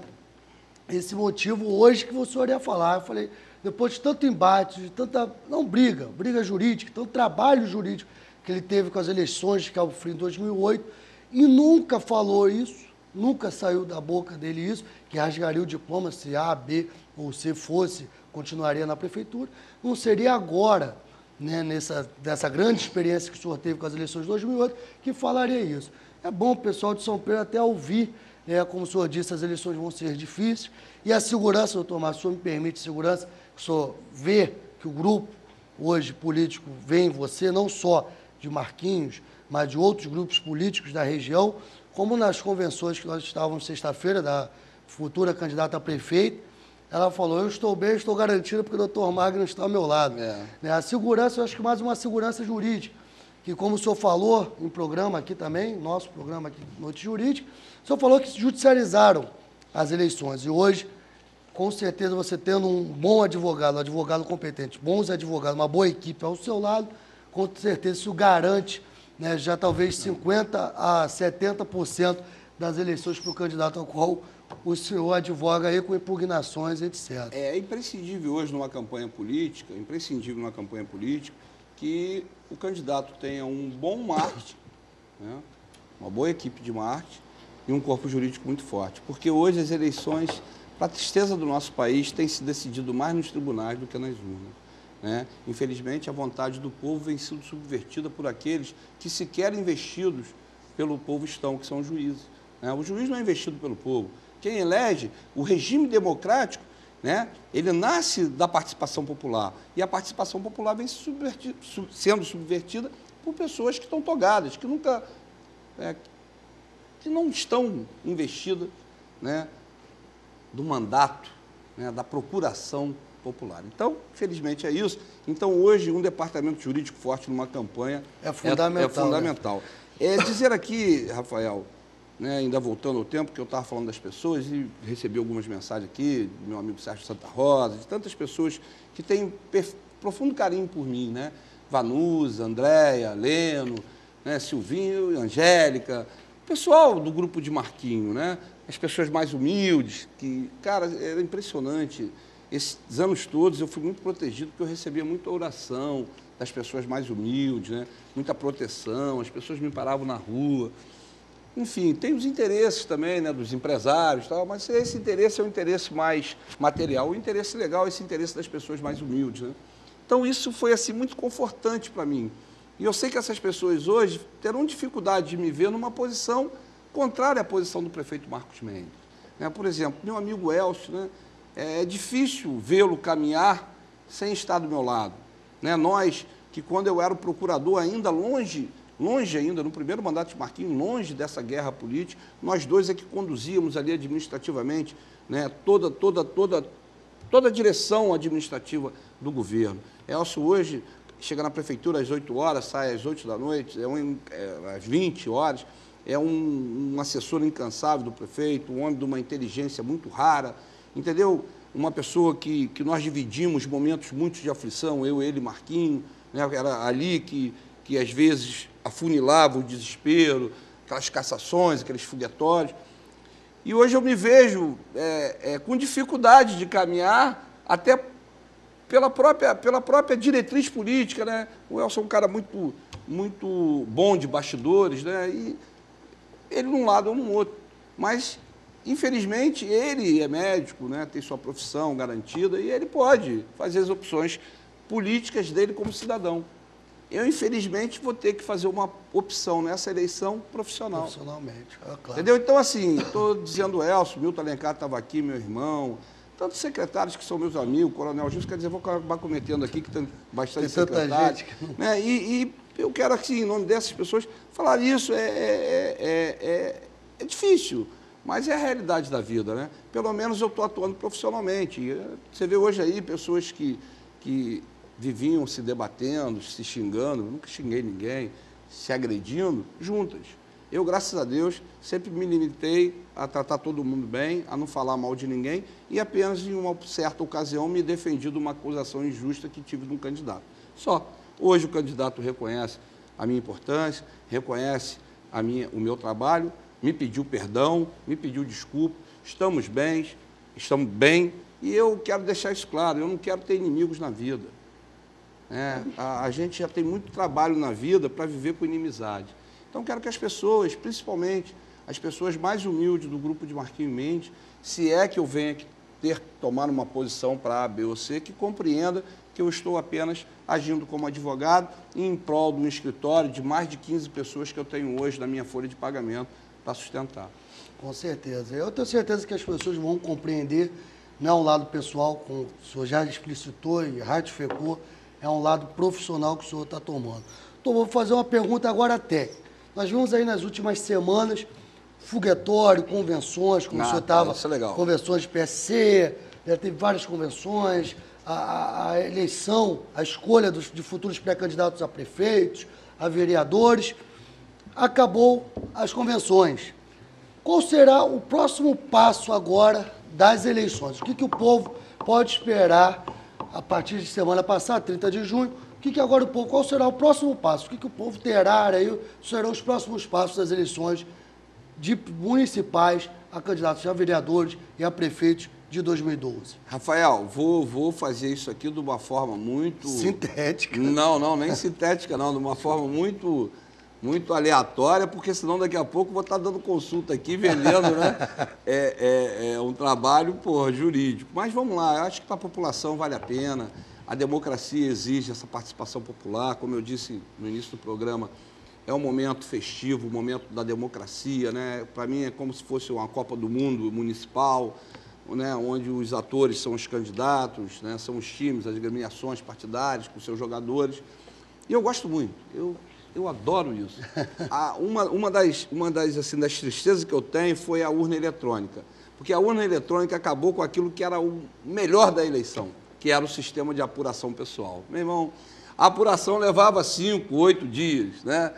esse motivo hoje que o senhor ia falar. Eu falei, depois de tanto embate, de tanta, não briga jurídica, tanto trabalho jurídico que ele teve com as eleições de Cabo Frio em 2008, e nunca falou isso, nunca saiu da boca dele isso, que rasgaria o diploma se A, B ou C fosse, continuaria na prefeitura. Não seria agora, né, dessa grande experiência que o senhor teve com as eleições de 2008, que falaria isso. É bom o pessoal de São Pedro até ouvir, como o senhor disse, as eleições vão ser difíceis, e a segurança, doutor Márcio, o senhor me permite segurança, o senhor vê que o grupo hoje político vê em você, não só de Marquinhos, mas de outros grupos políticos da região, como nas convenções que nós estávamos sexta-feira, da futura candidata a prefeito, ela falou, eu estou bem, estou garantida porque o doutor Magno está ao meu lado. A segurança, eu acho que mais uma segurança jurídica, que como o senhor falou em programa aqui também, nosso programa aqui, Noite Jurídica, o senhor falou que judicializaram as eleições, e hoje, com certeza, você tendo um bom advogado, um advogado competente, bons advogados, uma boa equipe ao seu lado, com certeza isso garante, né, já talvez 50% a 70% das eleições para o candidato ao qual o senhor advoga aí com impugnações, etc. É imprescindível hoje numa campanha política, que o candidato tenha um bom marketing, né, uma boa equipe de marketing e um corpo jurídico muito forte. Porque hoje as eleições, para a tristeza do nosso país, têm se decidido mais nos tribunais do que nas urnas. Né? Infelizmente, a vontade do povo vem sendo subvertida por aqueles que sequer investidos pelo povo estão, que são os juízes. Né? O juiz não é investido pelo povo. Quem elege, o regime democrático, né, ele nasce da participação popular. E a participação popular vem sendo subvertida por pessoas que estão togadas, que nunca, que não estão investidas, né, do mandato, né, da procuração popular. Então, felizmente é isso. Então, hoje, um departamento jurídico forte numa campanha é fundamental. Né? Dizer aqui, Rafael, né, ainda voltando ao tempo que eu estava falando das pessoas, e recebi algumas mensagens aqui do meu amigo Sérgio Santa Rosa, de tantas pessoas que têm profundo carinho por mim, né? Vanusa, Andréia, Leno, né, Silvinho, Angélica, pessoal do grupo de Marquinho, né? As pessoas mais humildes, que, cara, era impressionante. Esses anos todos eu fui muito protegido, porque eu recebia muita oração das pessoas mais humildes, né? Muita proteção, as pessoas me paravam na rua. Enfim, tem os interesses também, né, dos empresários, tal, mas esse interesse é um interesse mais material. O interesse legal é esse interesse das pessoas mais humildes. Né? Então, isso foi assim, muito confortante para mim. E eu sei que essas pessoas hoje terão dificuldade de me ver numa posição contrária à posição do prefeito Marcos Mendes. Né? Por exemplo, meu amigo Elcio, né, é difícil vê-lo caminhar sem estar do meu lado. Né? Nós, que quando eu era o procurador, ainda longe ainda, no primeiro mandato de Marquinhos, longe dessa guerra política, nós dois é que conduzíamos ali administrativamente, né, toda a direção administrativa do governo. Elcio hoje chega na prefeitura às 8 horas, sai às 8 da noite, às 20 horas, é um assessor incansável do prefeito, um homem de uma inteligência muito rara, entendeu? Uma pessoa que nós dividimos momentos muito de aflição, eu, ele, Marquinhos, né, era ali que às vezes afunilava o desespero, aquelas cassações, aqueles foguetórios. E hoje eu me vejo com dificuldade de caminhar, até pela própria diretriz política. Né? O Elcio é um cara muito, muito bom de bastidores, né? E ele num lado, eu no outro. Mas infelizmente, ele é médico, né, tem sua profissão garantida e ele pode fazer as opções políticas dele como cidadão. Eu, infelizmente, vou ter que fazer uma opção nessa eleição profissional. Profissionalmente, claro. Entendeu? Então, assim, estou dizendo Elcio, Milton Alencar estava aqui, meu irmão, tantos secretários que são meus amigos, Coronel Gilson, quer dizer, vou acabar cometendo aqui, que tem bastante secretários. Né? E eu quero, assim, em nome dessas pessoas, falar isso é difícil, mas é a realidade da vida, né? Pelo menos eu estou atuando profissionalmente. Você vê hoje aí pessoas que viviam se debatendo, se xingando, nunca xinguei ninguém, se agredindo, juntas. Eu, graças a Deus, sempre me limitei a tratar todo mundo bem, a não falar mal de ninguém e apenas em uma certa ocasião me defendi de uma acusação injusta que tive de um candidato. Só. Hoje o candidato reconhece a minha importância, reconhece o meu trabalho, me pediu perdão, me pediu desculpa, estamos bem e eu quero deixar isso claro, eu não quero ter inimigos na vida. A gente já tem muito trabalho na vida para viver com inimizade. Então, quero que as pessoas, principalmente as pessoas mais humildes do grupo de Marquinhos Mendes, se é que eu venha tomar uma posição para A, B ou C, que compreenda que eu estou apenas agindo como advogado em prol de um escritório de mais de 15 pessoas que eu tenho hoje na minha folha de pagamento para sustentar. Com certeza. Eu tenho certeza que as pessoas vão compreender, não é um lado pessoal, como o senhor já explicitou e ratificou, é um lado profissional que o senhor está tomando. Então, vou fazer uma pergunta agora técnica. Nós vimos aí nas últimas semanas foguetório, convenções, como o senhor estava, convenções de PSC, teve várias convenções, a eleição, a escolha de futuros pré-candidatos a prefeitos, a vereadores. Acabou as convenções. Qual será o próximo passo agora das eleições? O que o povo pode esperar a partir de semana passada, 30 de junho? Qual será o próximo passo? O que o povo terá aí? Serão os próximos passos das eleições de municipais a candidatos a vereadores e a prefeitos de 2012. Rafael, vou fazer isso aqui de uma forma muito... Sintética. Não, nem sintética não, de uma forma muito aleatória, porque senão daqui a pouco vou estar dando consulta aqui, vendendo, né? É um trabalho, jurídico. Mas vamos lá, eu acho que para a população vale a pena. A democracia exige essa participação popular, como eu disse no início do programa, é um momento festivo, um momento da democracia, né? Para mim é como se fosse uma Copa do Mundo municipal, né? Onde os atores são os candidatos, né? São os times, as agremiações partidárias com seus jogadores. E eu gosto muito, eu adoro isso. Uma das tristezas que eu tenho foi a urna eletrônica, porque a urna eletrônica acabou com aquilo que era o melhor da eleição, que era o sistema de apuração pessoal. Meu irmão, a apuração levava 5, 8 dias, né?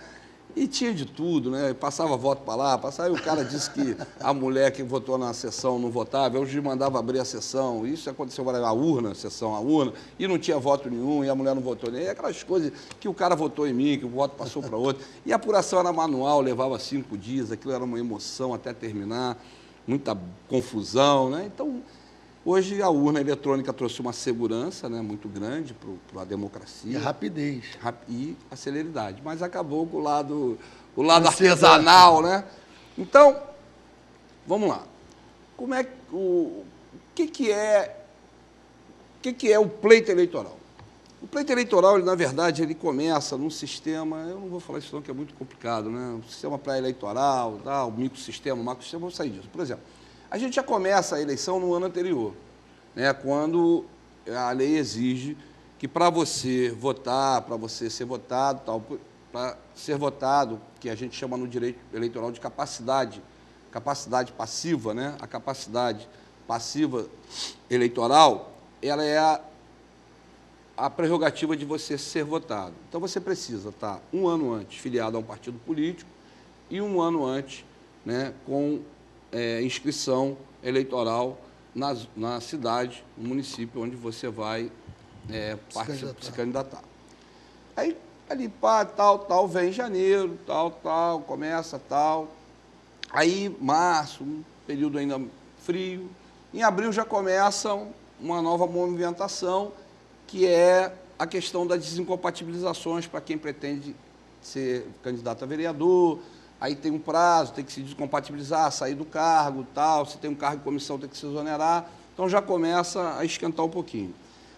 E tinha de tudo, né? Passava voto para lá, passava, e o cara disse que a mulher que votou na sessão não votava, o juiz mandava abrir a sessão, isso aconteceu a urna, e não tinha voto nenhum, e a mulher não votou nem, aquelas coisas que o cara votou em mim, que o voto passou para outro, e a apuração era manual, levava 5 dias, aquilo era uma emoção até terminar, muita confusão, né? Então, hoje a urna eletrônica trouxe uma segurança, né, muito grande para a democracia. E a rapidez. E a celeridade. Mas acabou com o lado artesanal, né? Então, vamos lá. O que é o pleito eleitoral? O pleito eleitoral, na verdade, ele começa num sistema, eu não vou falar isso não, que é muito complicado, né? Um sistema pré-eleitoral, o microsistema, o macrosistema, vamos sair disso. Por exemplo, a gente já começa a eleição no ano anterior, né, quando a lei exige que para você votar, para você ser votado, para ser votado, que a gente chama no direito eleitoral de capacidade passiva, né? A capacidade passiva eleitoral, ela é a prerrogativa de você ser votado. Então, você precisa estar um ano antes filiado a um partido político e um ano antes, né, com inscrição eleitoral na cidade, no município onde você vai se candidatar. Aí, ali, vem janeiro, começa, Aí, março, um período ainda frio. Em abril já começa uma nova movimentação, que é a questão das desincompatibilizações para quem pretende ser candidato a vereador, aí tem um prazo, tem que se descompatibilizar, sair do cargo, tal, se tem um cargo em comissão tem que se exonerar, então já começa a esquentar um pouquinho.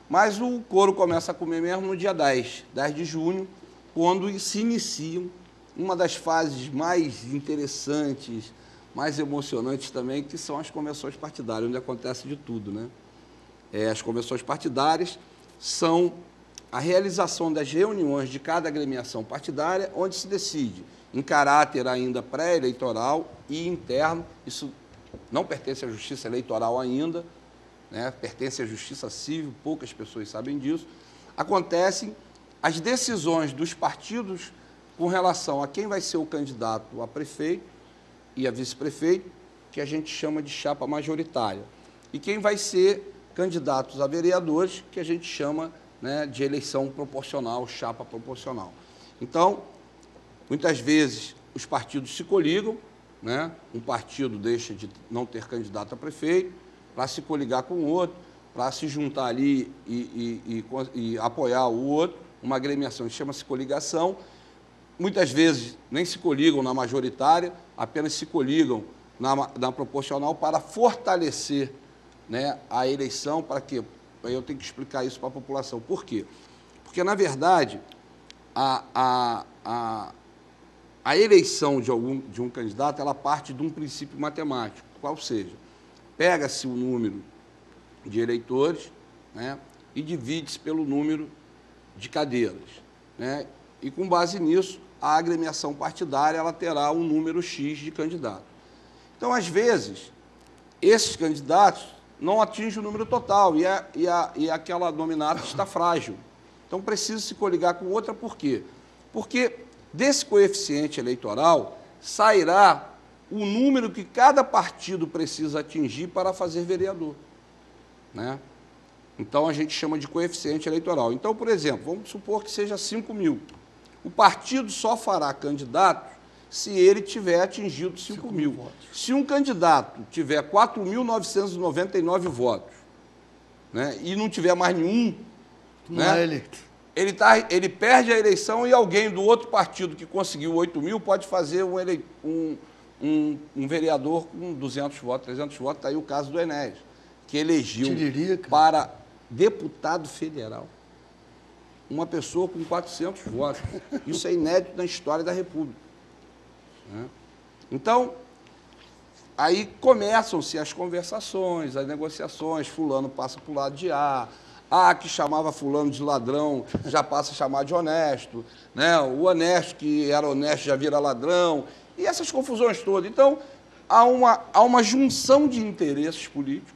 Mas o couro começa a comer mesmo no dia 10 de junho, quando se iniciam uma das fases mais interessantes, mais emocionantes também, que são as convenções partidárias, onde acontece de tudo, né? As convenções partidárias são a realização das reuniões de cada agremiação partidária, onde se decide, em caráter ainda pré-eleitoral e interno, isso não pertence à justiça eleitoral ainda, né? Pertence à justiça civil, poucas pessoas sabem disso, acontecem as decisões dos partidos com relação a quem vai ser o candidato a prefeito e a vice-prefeito, que a gente chama de chapa majoritária, e quem vai ser candidatos a vereadores, que a gente chama, né, de eleição proporcional, chapa proporcional. Então, muitas vezes os partidos se coligam, né? Um partido deixa de não ter candidato a prefeito para se coligar com o outro, para se juntar ali e apoiar o outro, uma agremiação que chama-se coligação. Muitas vezes nem se coligam na majoritária, apenas se coligam na proporcional para fortalecer, né, a eleição. Para quê? Aí eu tenho que explicar isso para a população. Por quê? Porque, na verdade, a eleição de um candidato, ela parte de um princípio matemático, qual seja, pega-se o número de eleitores, né, e divide-se pelo número de cadeiras, né, e com base nisso, a agremiação partidária ela terá um número X de candidatos. Então, às vezes, esses candidatos não atingem o número total e aquela nominata está frágil. Então, precisa se coligar com outra, por quê? Porque desse coeficiente eleitoral sairá o número que cada partido precisa atingir para fazer vereador, né? Então, a gente chama de coeficiente eleitoral. Então, por exemplo, vamos supor que seja 5.000. O partido só fará candidato se ele tiver atingido 5.000. Se um candidato tiver 4.999 votos, né, e não tiver mais nenhum, não né, é eleito. Ele perde a eleição e alguém do outro partido que conseguiu 8.000 pode fazer um vereador com 200 votos, 300 votos. Está aí o caso do Enéas, que elegeu para deputado federal uma pessoa com 400 votos. Isso é inédito na história da República, né? Então, aí começam-se as conversações, as negociações, fulano passa para o lado de A, que chamava fulano de ladrão já passa a chamar de honesto, né? O honesto que era honesto já vira ladrão, e essas confusões todas. Então, há uma junção de interesses políticos.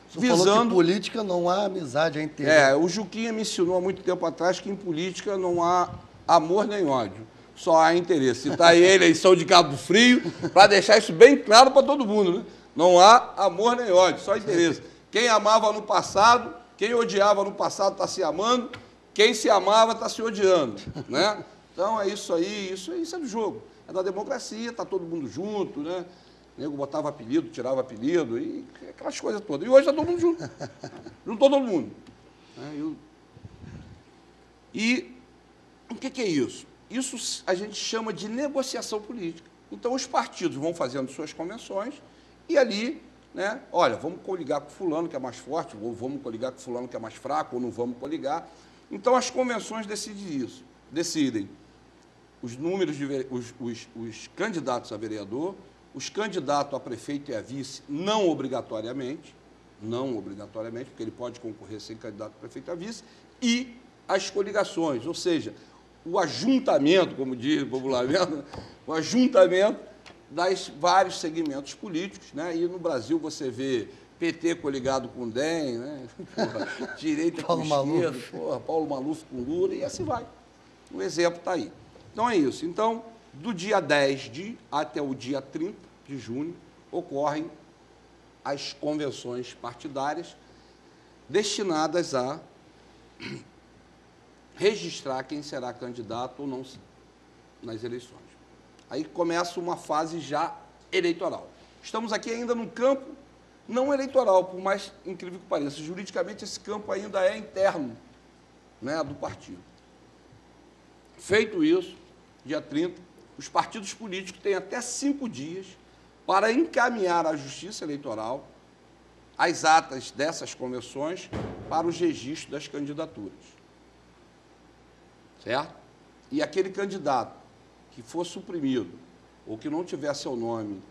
Você falou que política não há amizade, é interesse. O Juquinha me ensinou há muito tempo atrás que em política não há amor nem ódio, só há interesse. Está aí a eleição de Cabo Frio, para deixar isso bem claro para todo mundo, né? Não há amor nem ódio, só interesse. Quem amava no passado, quem odiava no passado está se amando, quem se amava está se odiando, né? Então é isso aí, isso é do jogo. É da democracia, está todo mundo junto, né? O nego botava apelido, tirava apelido, e aquelas coisas todas. E hoje está todo mundo junto. Juntou todo mundo. E o que é isso? Isso a gente chama de negociação política. Então, os partidos vão fazendo suas convenções e ali, né, olha, vamos coligar com fulano que é mais forte, ou vamos coligar com fulano que é mais fraco, ou não vamos coligar. Então, as convenções decidem isso. Decidem os números os candidatos a vereador, os candidatos a prefeito e a vice, não obrigatoriamente, porque ele pode concorrer sem candidato a prefeito e a vice, e as coligações, ou seja, o ajuntamento, como diz popularmente, o ajuntamento das vários segmentos políticos, né? E no Brasil você vê PT coligado com o DEM, né? Porra, direita com esquerda, Paulo Maluf com Lula, e assim vai. O exemplo está aí. Então é isso. Então, do dia 10 até o dia 30 de junho, ocorrem as convenções partidárias destinadas a registrar quem será candidato ou não nas eleições. Aí começa uma fase já eleitoral. Estamos aqui ainda no campo não eleitoral, por mais incrível que pareça. Juridicamente, esse campo ainda é interno, né, do partido. Feito isso, dia 30, os partidos políticos têm até 5 dias para encaminhar à Justiça Eleitoral as atas dessas convenções para os registros das candidaturas. Certo? E aquele candidato que for suprimido ou que não tiver seu nome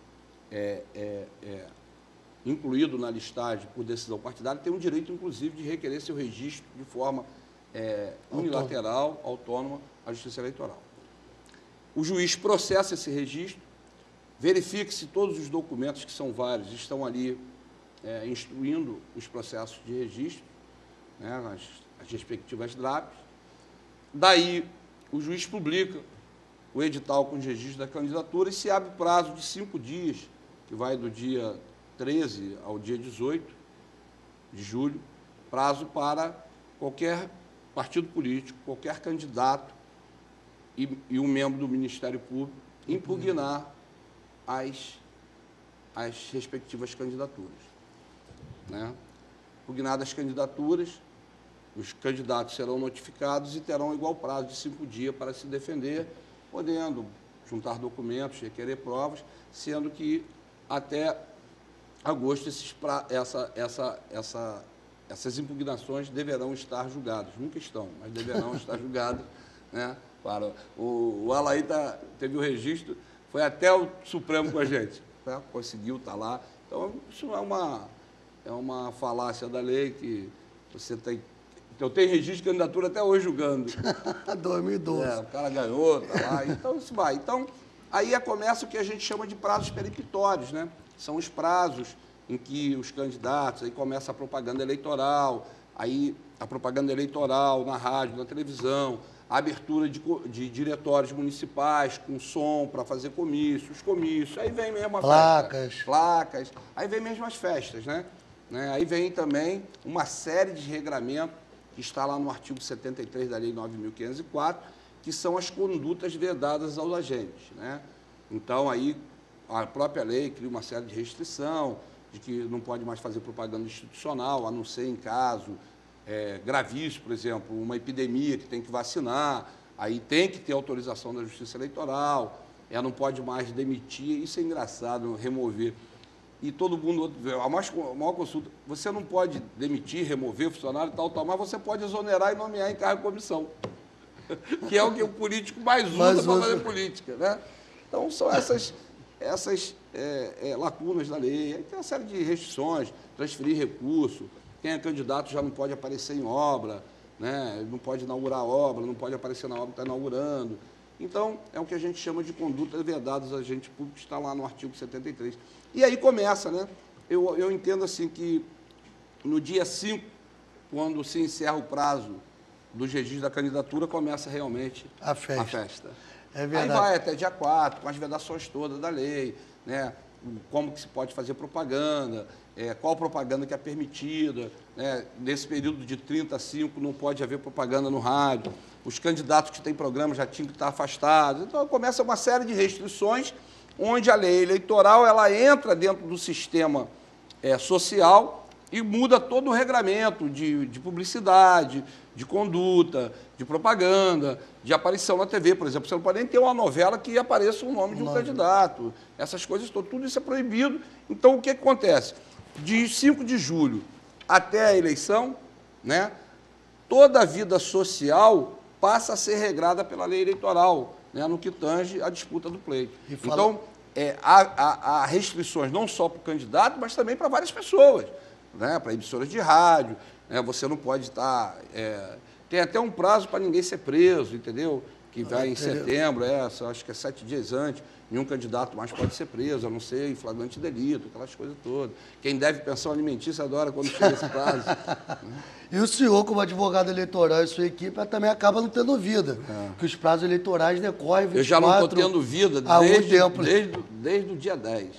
incluído na listagem por decisão partidária, tem o direito, inclusive, de requerer seu registro de forma unilateral, autônoma, à Justiça Eleitoral. O juiz processa esse registro, verifica se todos os documentos, que são vários, estão ali instruindo os processos de registro, né, as respectivas DRAPs. Daí, o juiz publica o edital com os registros da candidatura e se abre prazo de 5 dias, que vai do dia 13 ao dia 18 de julho, prazo para qualquer partido político, qualquer candidato e um membro do Ministério Público impugnar as respectivas candidaturas. Né? Impugnadas as candidaturas, os candidatos serão notificados e terão igual prazo de 5 dias para se defender, podendo juntar documentos, requerer provas, sendo que até agosto essas impugnações deverão estar julgadas. Nunca estão, mas deverão estar julgadas. Né? Para o Alaí teve o registro, foi até o Supremo com a gente, né? Conseguiu estar lá. Então, isso é uma falácia da lei que você tem. Eu tenho registro de candidatura até hoje julgando. 2012. O cara ganhou, tá lá, então isso vai. Então, aí começa o que a gente chama de prazos peremptórios, né? São os prazos em que os candidatos, aí começa a propaganda eleitoral, aí a propaganda eleitoral na rádio, na televisão, a abertura de diretórios municipais com som para fazer comícios, aí vem mesmo a festa. Placas. Aí vem mesmo as festas, né? Aí vem também uma série de regramentos que está lá no artigo 73 da Lei 9.504, que são as condutas vedadas aos agentes, né? Então, aí, a própria lei cria uma série de restrição, de que não pode mais fazer propaganda institucional, a não ser em caso gravíssimo, por exemplo, uma epidemia que tem que vacinar, aí tem que ter autorização da Justiça Eleitoral, ela não pode mais demitir, isso é engraçado, remover. E todo mundo, a maior consulta, você não pode demitir, remover funcionário e tal, mas você pode exonerar e nomear em cargo de comissão, que é o que o político mais usa para fazer política, né? Então, são essas lacunas da lei. Aí tem uma série de restrições, transferir recurso, quem é candidato já não pode aparecer em obra, né? Não pode inaugurar obra, não pode aparecer na obra que está inaugurando. Então, é o que a gente chama de conduta vedadas aos agentes públicos, está lá no artigo 73. E aí começa, né? Eu entendo assim que no dia 5, quando se encerra o prazo dos registros da candidatura, começa realmente a festa. É verdade. Aí vai até dia 4, com as vedações todas da lei, né? Como que se pode fazer propaganda, qual propaganda que é permitida, né? Nesse período de 30 a 5 não pode haver propaganda no rádio, os candidatos que têm programa já tinham que estar afastados. Então, começa uma série de restrições, onde a lei eleitoral ela entra dentro do sistema social e muda todo o regramento de publicidade, de conduta, de propaganda, de aparição na TV, por exemplo. Você não pode nem ter uma novela que apareça o nome de um candidato. Essas coisas, tudo isso é proibido. Então, o que acontece? De 5 de julho até a eleição, né, toda a vida social passa a ser regrada pela lei eleitoral, né, no que tange a disputa do pleito. Então, há restrições não só para o candidato, mas também para várias pessoas, né, para emissoras de rádio, né, você não pode estar... tem até um prazo para ninguém ser preso, entendeu? Que vai em setembro, acho que é 7 dias antes, nenhum candidato mais pode ser preso, a não ser em flagrante delito, aquelas coisas todas. Quem deve pensão alimentícia adora quando chega esse prazo. E o senhor, como advogado eleitoral e sua equipe, também acaba não tendo vida, porque os prazos eleitorais decorrem 24... Eu já não estou tendo vida desde o dia 10.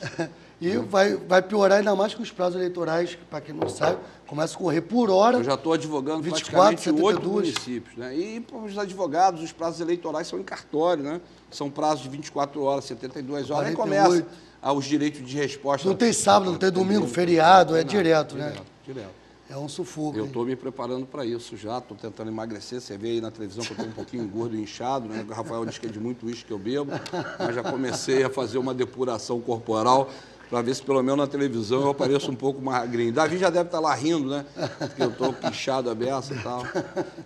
E vai piorar ainda mais que os prazos eleitorais, para quem não sabe, começam a correr por hora. Eu já estou advogando 24, praticamente 8 municípios. Né? E para os advogados, os prazos eleitorais são em cartório, né? São prazos de 24 horas, 72 horas. 48. Aí começa os direitos de resposta. Não tem sábado, não tem domingo, feriado, direto, né? Direto. É um sufoco. Eu estou me preparando para isso já, estou tentando emagrecer. Você vê aí na televisão que eu estou um pouquinho gordo e inchado, né? O Rafael diz que é de muito uísque que eu bebo, mas já comecei a fazer uma depuração corporal para ver se pelo menos na televisão eu apareço um pouco magrinho. Davi já deve estar lá rindo, né? Porque eu estou inchado a beça e tal.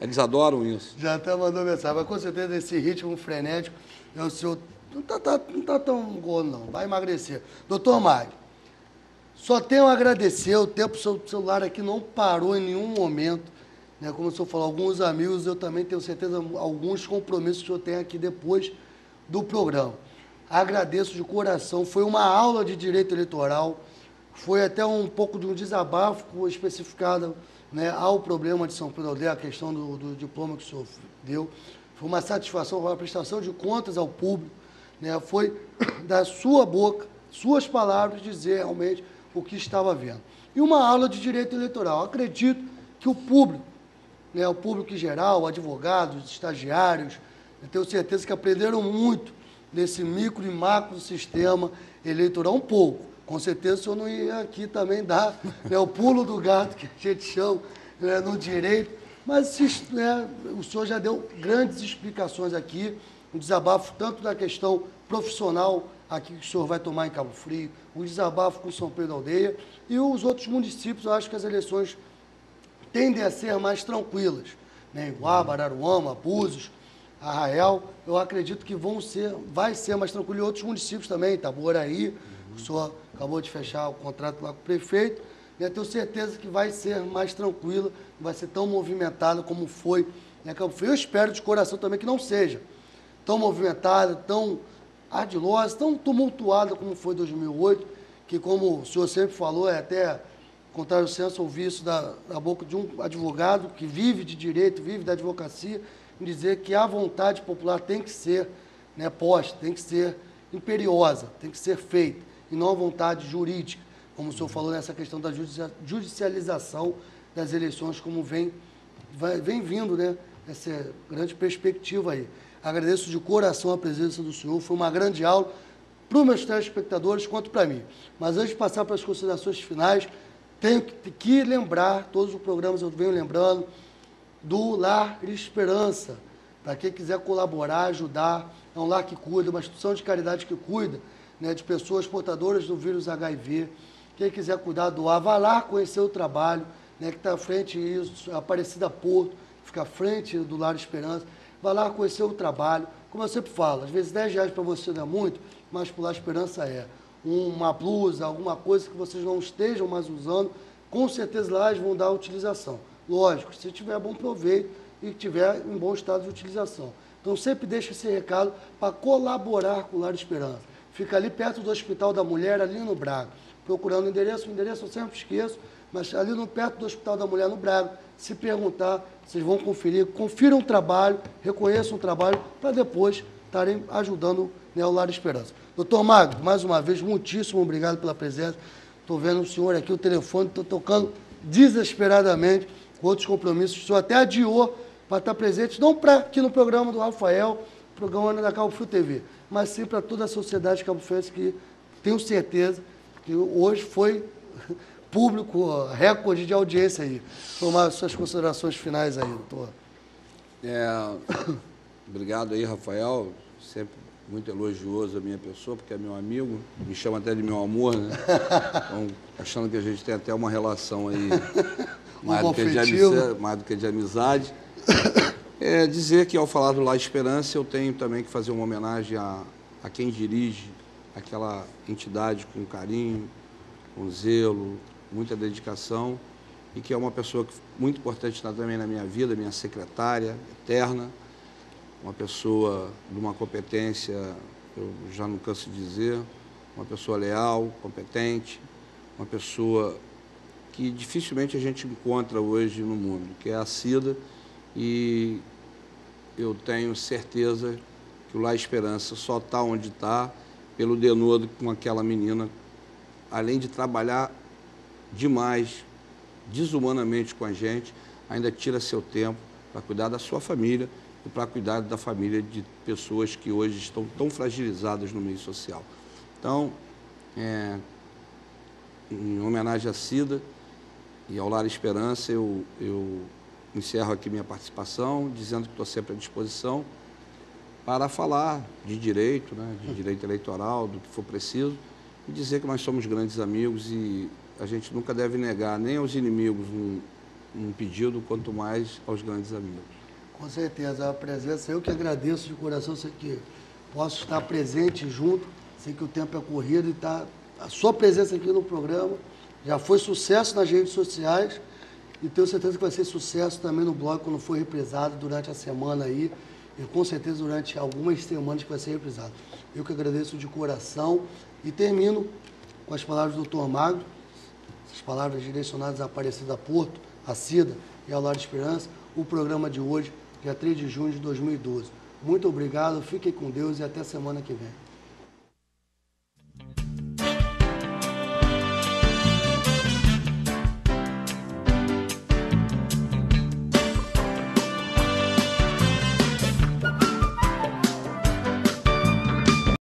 Eles adoram isso. Já até mandou mensagem, mas com certeza esse ritmo frenético, o senhor não tá tão gordo não, vai emagrecer. Doutor Mário, só tenho a agradecer, o tempo do seu celular aqui não parou em nenhum momento, né? Como o senhor falou, alguns amigos, eu também tenho certeza, alguns compromissos que eu tenho aqui depois do programa. Agradeço de coração, foi uma aula de direito eleitoral, foi até um pouco de um desabafo especificado, né, ao problema de São Pedro da Aldeia, a questão do diploma que o senhor deu. Foi uma satisfação, uma prestação de contas ao público, né? Foi da sua boca, suas palavras, dizer realmente o que estava vendo. E uma aula de direito eleitoral. Acredito que o público, né, o público em geral, advogados, estagiários, eu tenho certeza que aprenderam muito desse micro e macro sistema eleitoral, um pouco. Com certeza o senhor não ia aqui também dar, né, o pulo do gato, que a gente chama, né, no direito, mas né, o senhor já deu grandes explicações aqui, um desabafo tanto da questão profissional aqui que o senhor vai tomar em Cabo Frio, um desabafo com São Pedro da Aldeia, e os outros municípios, eu acho que as eleições tendem a ser mais tranquilas, né? Iguaba, Araruama, Búzios, Arraial, eu acredito que vai ser mais tranquilo em outros municípios também, Itaboraí, o senhor acabou de fechar o contrato lá com o prefeito, e eu tenho certeza que vai ser mais tranquilo, não vai ser tão movimentado como foi, né, Cabo Frio. Eu espero de coração também que não seja tão movimentada, tão ardilosa, tão tumultuada como foi 2008, que, como o senhor sempre falou, é até contrário ao senso ouvir isso da boca de um advogado que vive de direito, vive da advocacia, em dizer que a vontade popular tem que ser, né, posta, tem que ser imperiosa, tem que ser feita, e não a vontade jurídica, como o senhor falou nessa questão da judicialização das eleições, como vem vindo, né, essa grande perspectiva aí. Agradeço de coração a presença do senhor, foi uma grande aula para os meus telespectadores quanto para mim. Mas antes de passar para as considerações finais, tenho que lembrar, todos os programas eu venho lembrando, do Lar Esperança, para quem quiser colaborar, ajudar, é um lar que cuida, uma instituição de caridade que cuida, né, de pessoas portadoras do vírus HIV. Quem quiser cuidar, doar, vá lá conhecer o trabalho, né, que está à frente disso, Aparecida Porto, fica à frente do Lar Esperança, vá lá conhecer o trabalho. Como eu sempre falo, às vezes R$10 para você não é muito, mas para o Lar Esperança é. Uma blusa, alguma coisa que vocês não estejam mais usando, com certeza lá eles vão dar utilização. Lógico, se tiver bom proveito e tiver em bom estado de utilização. Então sempre deixa esse recado para colaborar com o Lar Esperança. Fica ali perto do Hospital da Mulher, ali no Braga. Procurando o endereço eu sempre esqueço, mas ali perto do Hospital da Mulher, no Braga, se perguntar, vocês vão conferir, confiram o trabalho, reconheçam o trabalho, para depois estarem ajudando, né, o Lar Esperança. Doutor Magno, mais uma vez, muitíssimo obrigado pela presença. Estou vendo o senhor aqui, o telefone, estou tocando desesperadamente, outros compromissos, o senhor até adiou para estar presente, não para aqui no programa do Rafael, programa da Cabo Frio TV, mas sim para toda a sociedade cabo-friense, que tenho certeza que hoje foi público, recorde de audiência aí. Tomar suas considerações finais aí, doutor. Obrigado aí, Rafael, sempre muito elogioso a minha pessoa, porque é meu amigo, me chama até de meu amor, né? Então, achando que a gente tem até uma relação aí mais do que de amizade. Dizer que ao falar do Lar Esperança, eu tenho também que fazer uma homenagem a quem dirige aquela entidade com carinho, com zelo, muita dedicação, e que é uma pessoa muito importante também na minha vida, minha secretária eterna, uma pessoa de uma competência, eu já não canso de dizer, uma pessoa leal, competente, uma pessoa que dificilmente a gente encontra hoje no mundo, que é a Cida, e eu tenho certeza que o Lar Esperança só está onde está pelo denodo com aquela menina, além de trabalhar demais, desumanamente com a gente, ainda tira seu tempo para cuidar da sua família e para cuidar da família de pessoas que hoje estão tão fragilizadas no meio social. Então, em homenagem à Cida, E ao Lar Esperança eu encerro aqui minha participação, dizendo que estou sempre à disposição para falar de direito, né, de direito eleitoral, do que for preciso, e dizer que nós somos grandes amigos e a gente nunca deve negar nem aos inimigos um pedido, quanto mais aos grandes amigos. Com certeza, a presença, eu que agradeço de coração, sei que posso estar presente junto, sei que o tempo é corrido e a sua presença aqui no programa já foi sucesso nas redes sociais e tenho certeza que vai ser sucesso também no blog quando for reprisado durante a semana aí e com certeza durante algumas semanas que vai ser reprisado. Eu que agradeço de coração e termino com as palavras do Dr. Magno, essas palavras direcionadas à Aparecida Porto, a Cida e ao Lar Esperança, o programa de hoje, dia 3 de junho de 2012. Muito obrigado, fiquem com Deus e até semana que vem.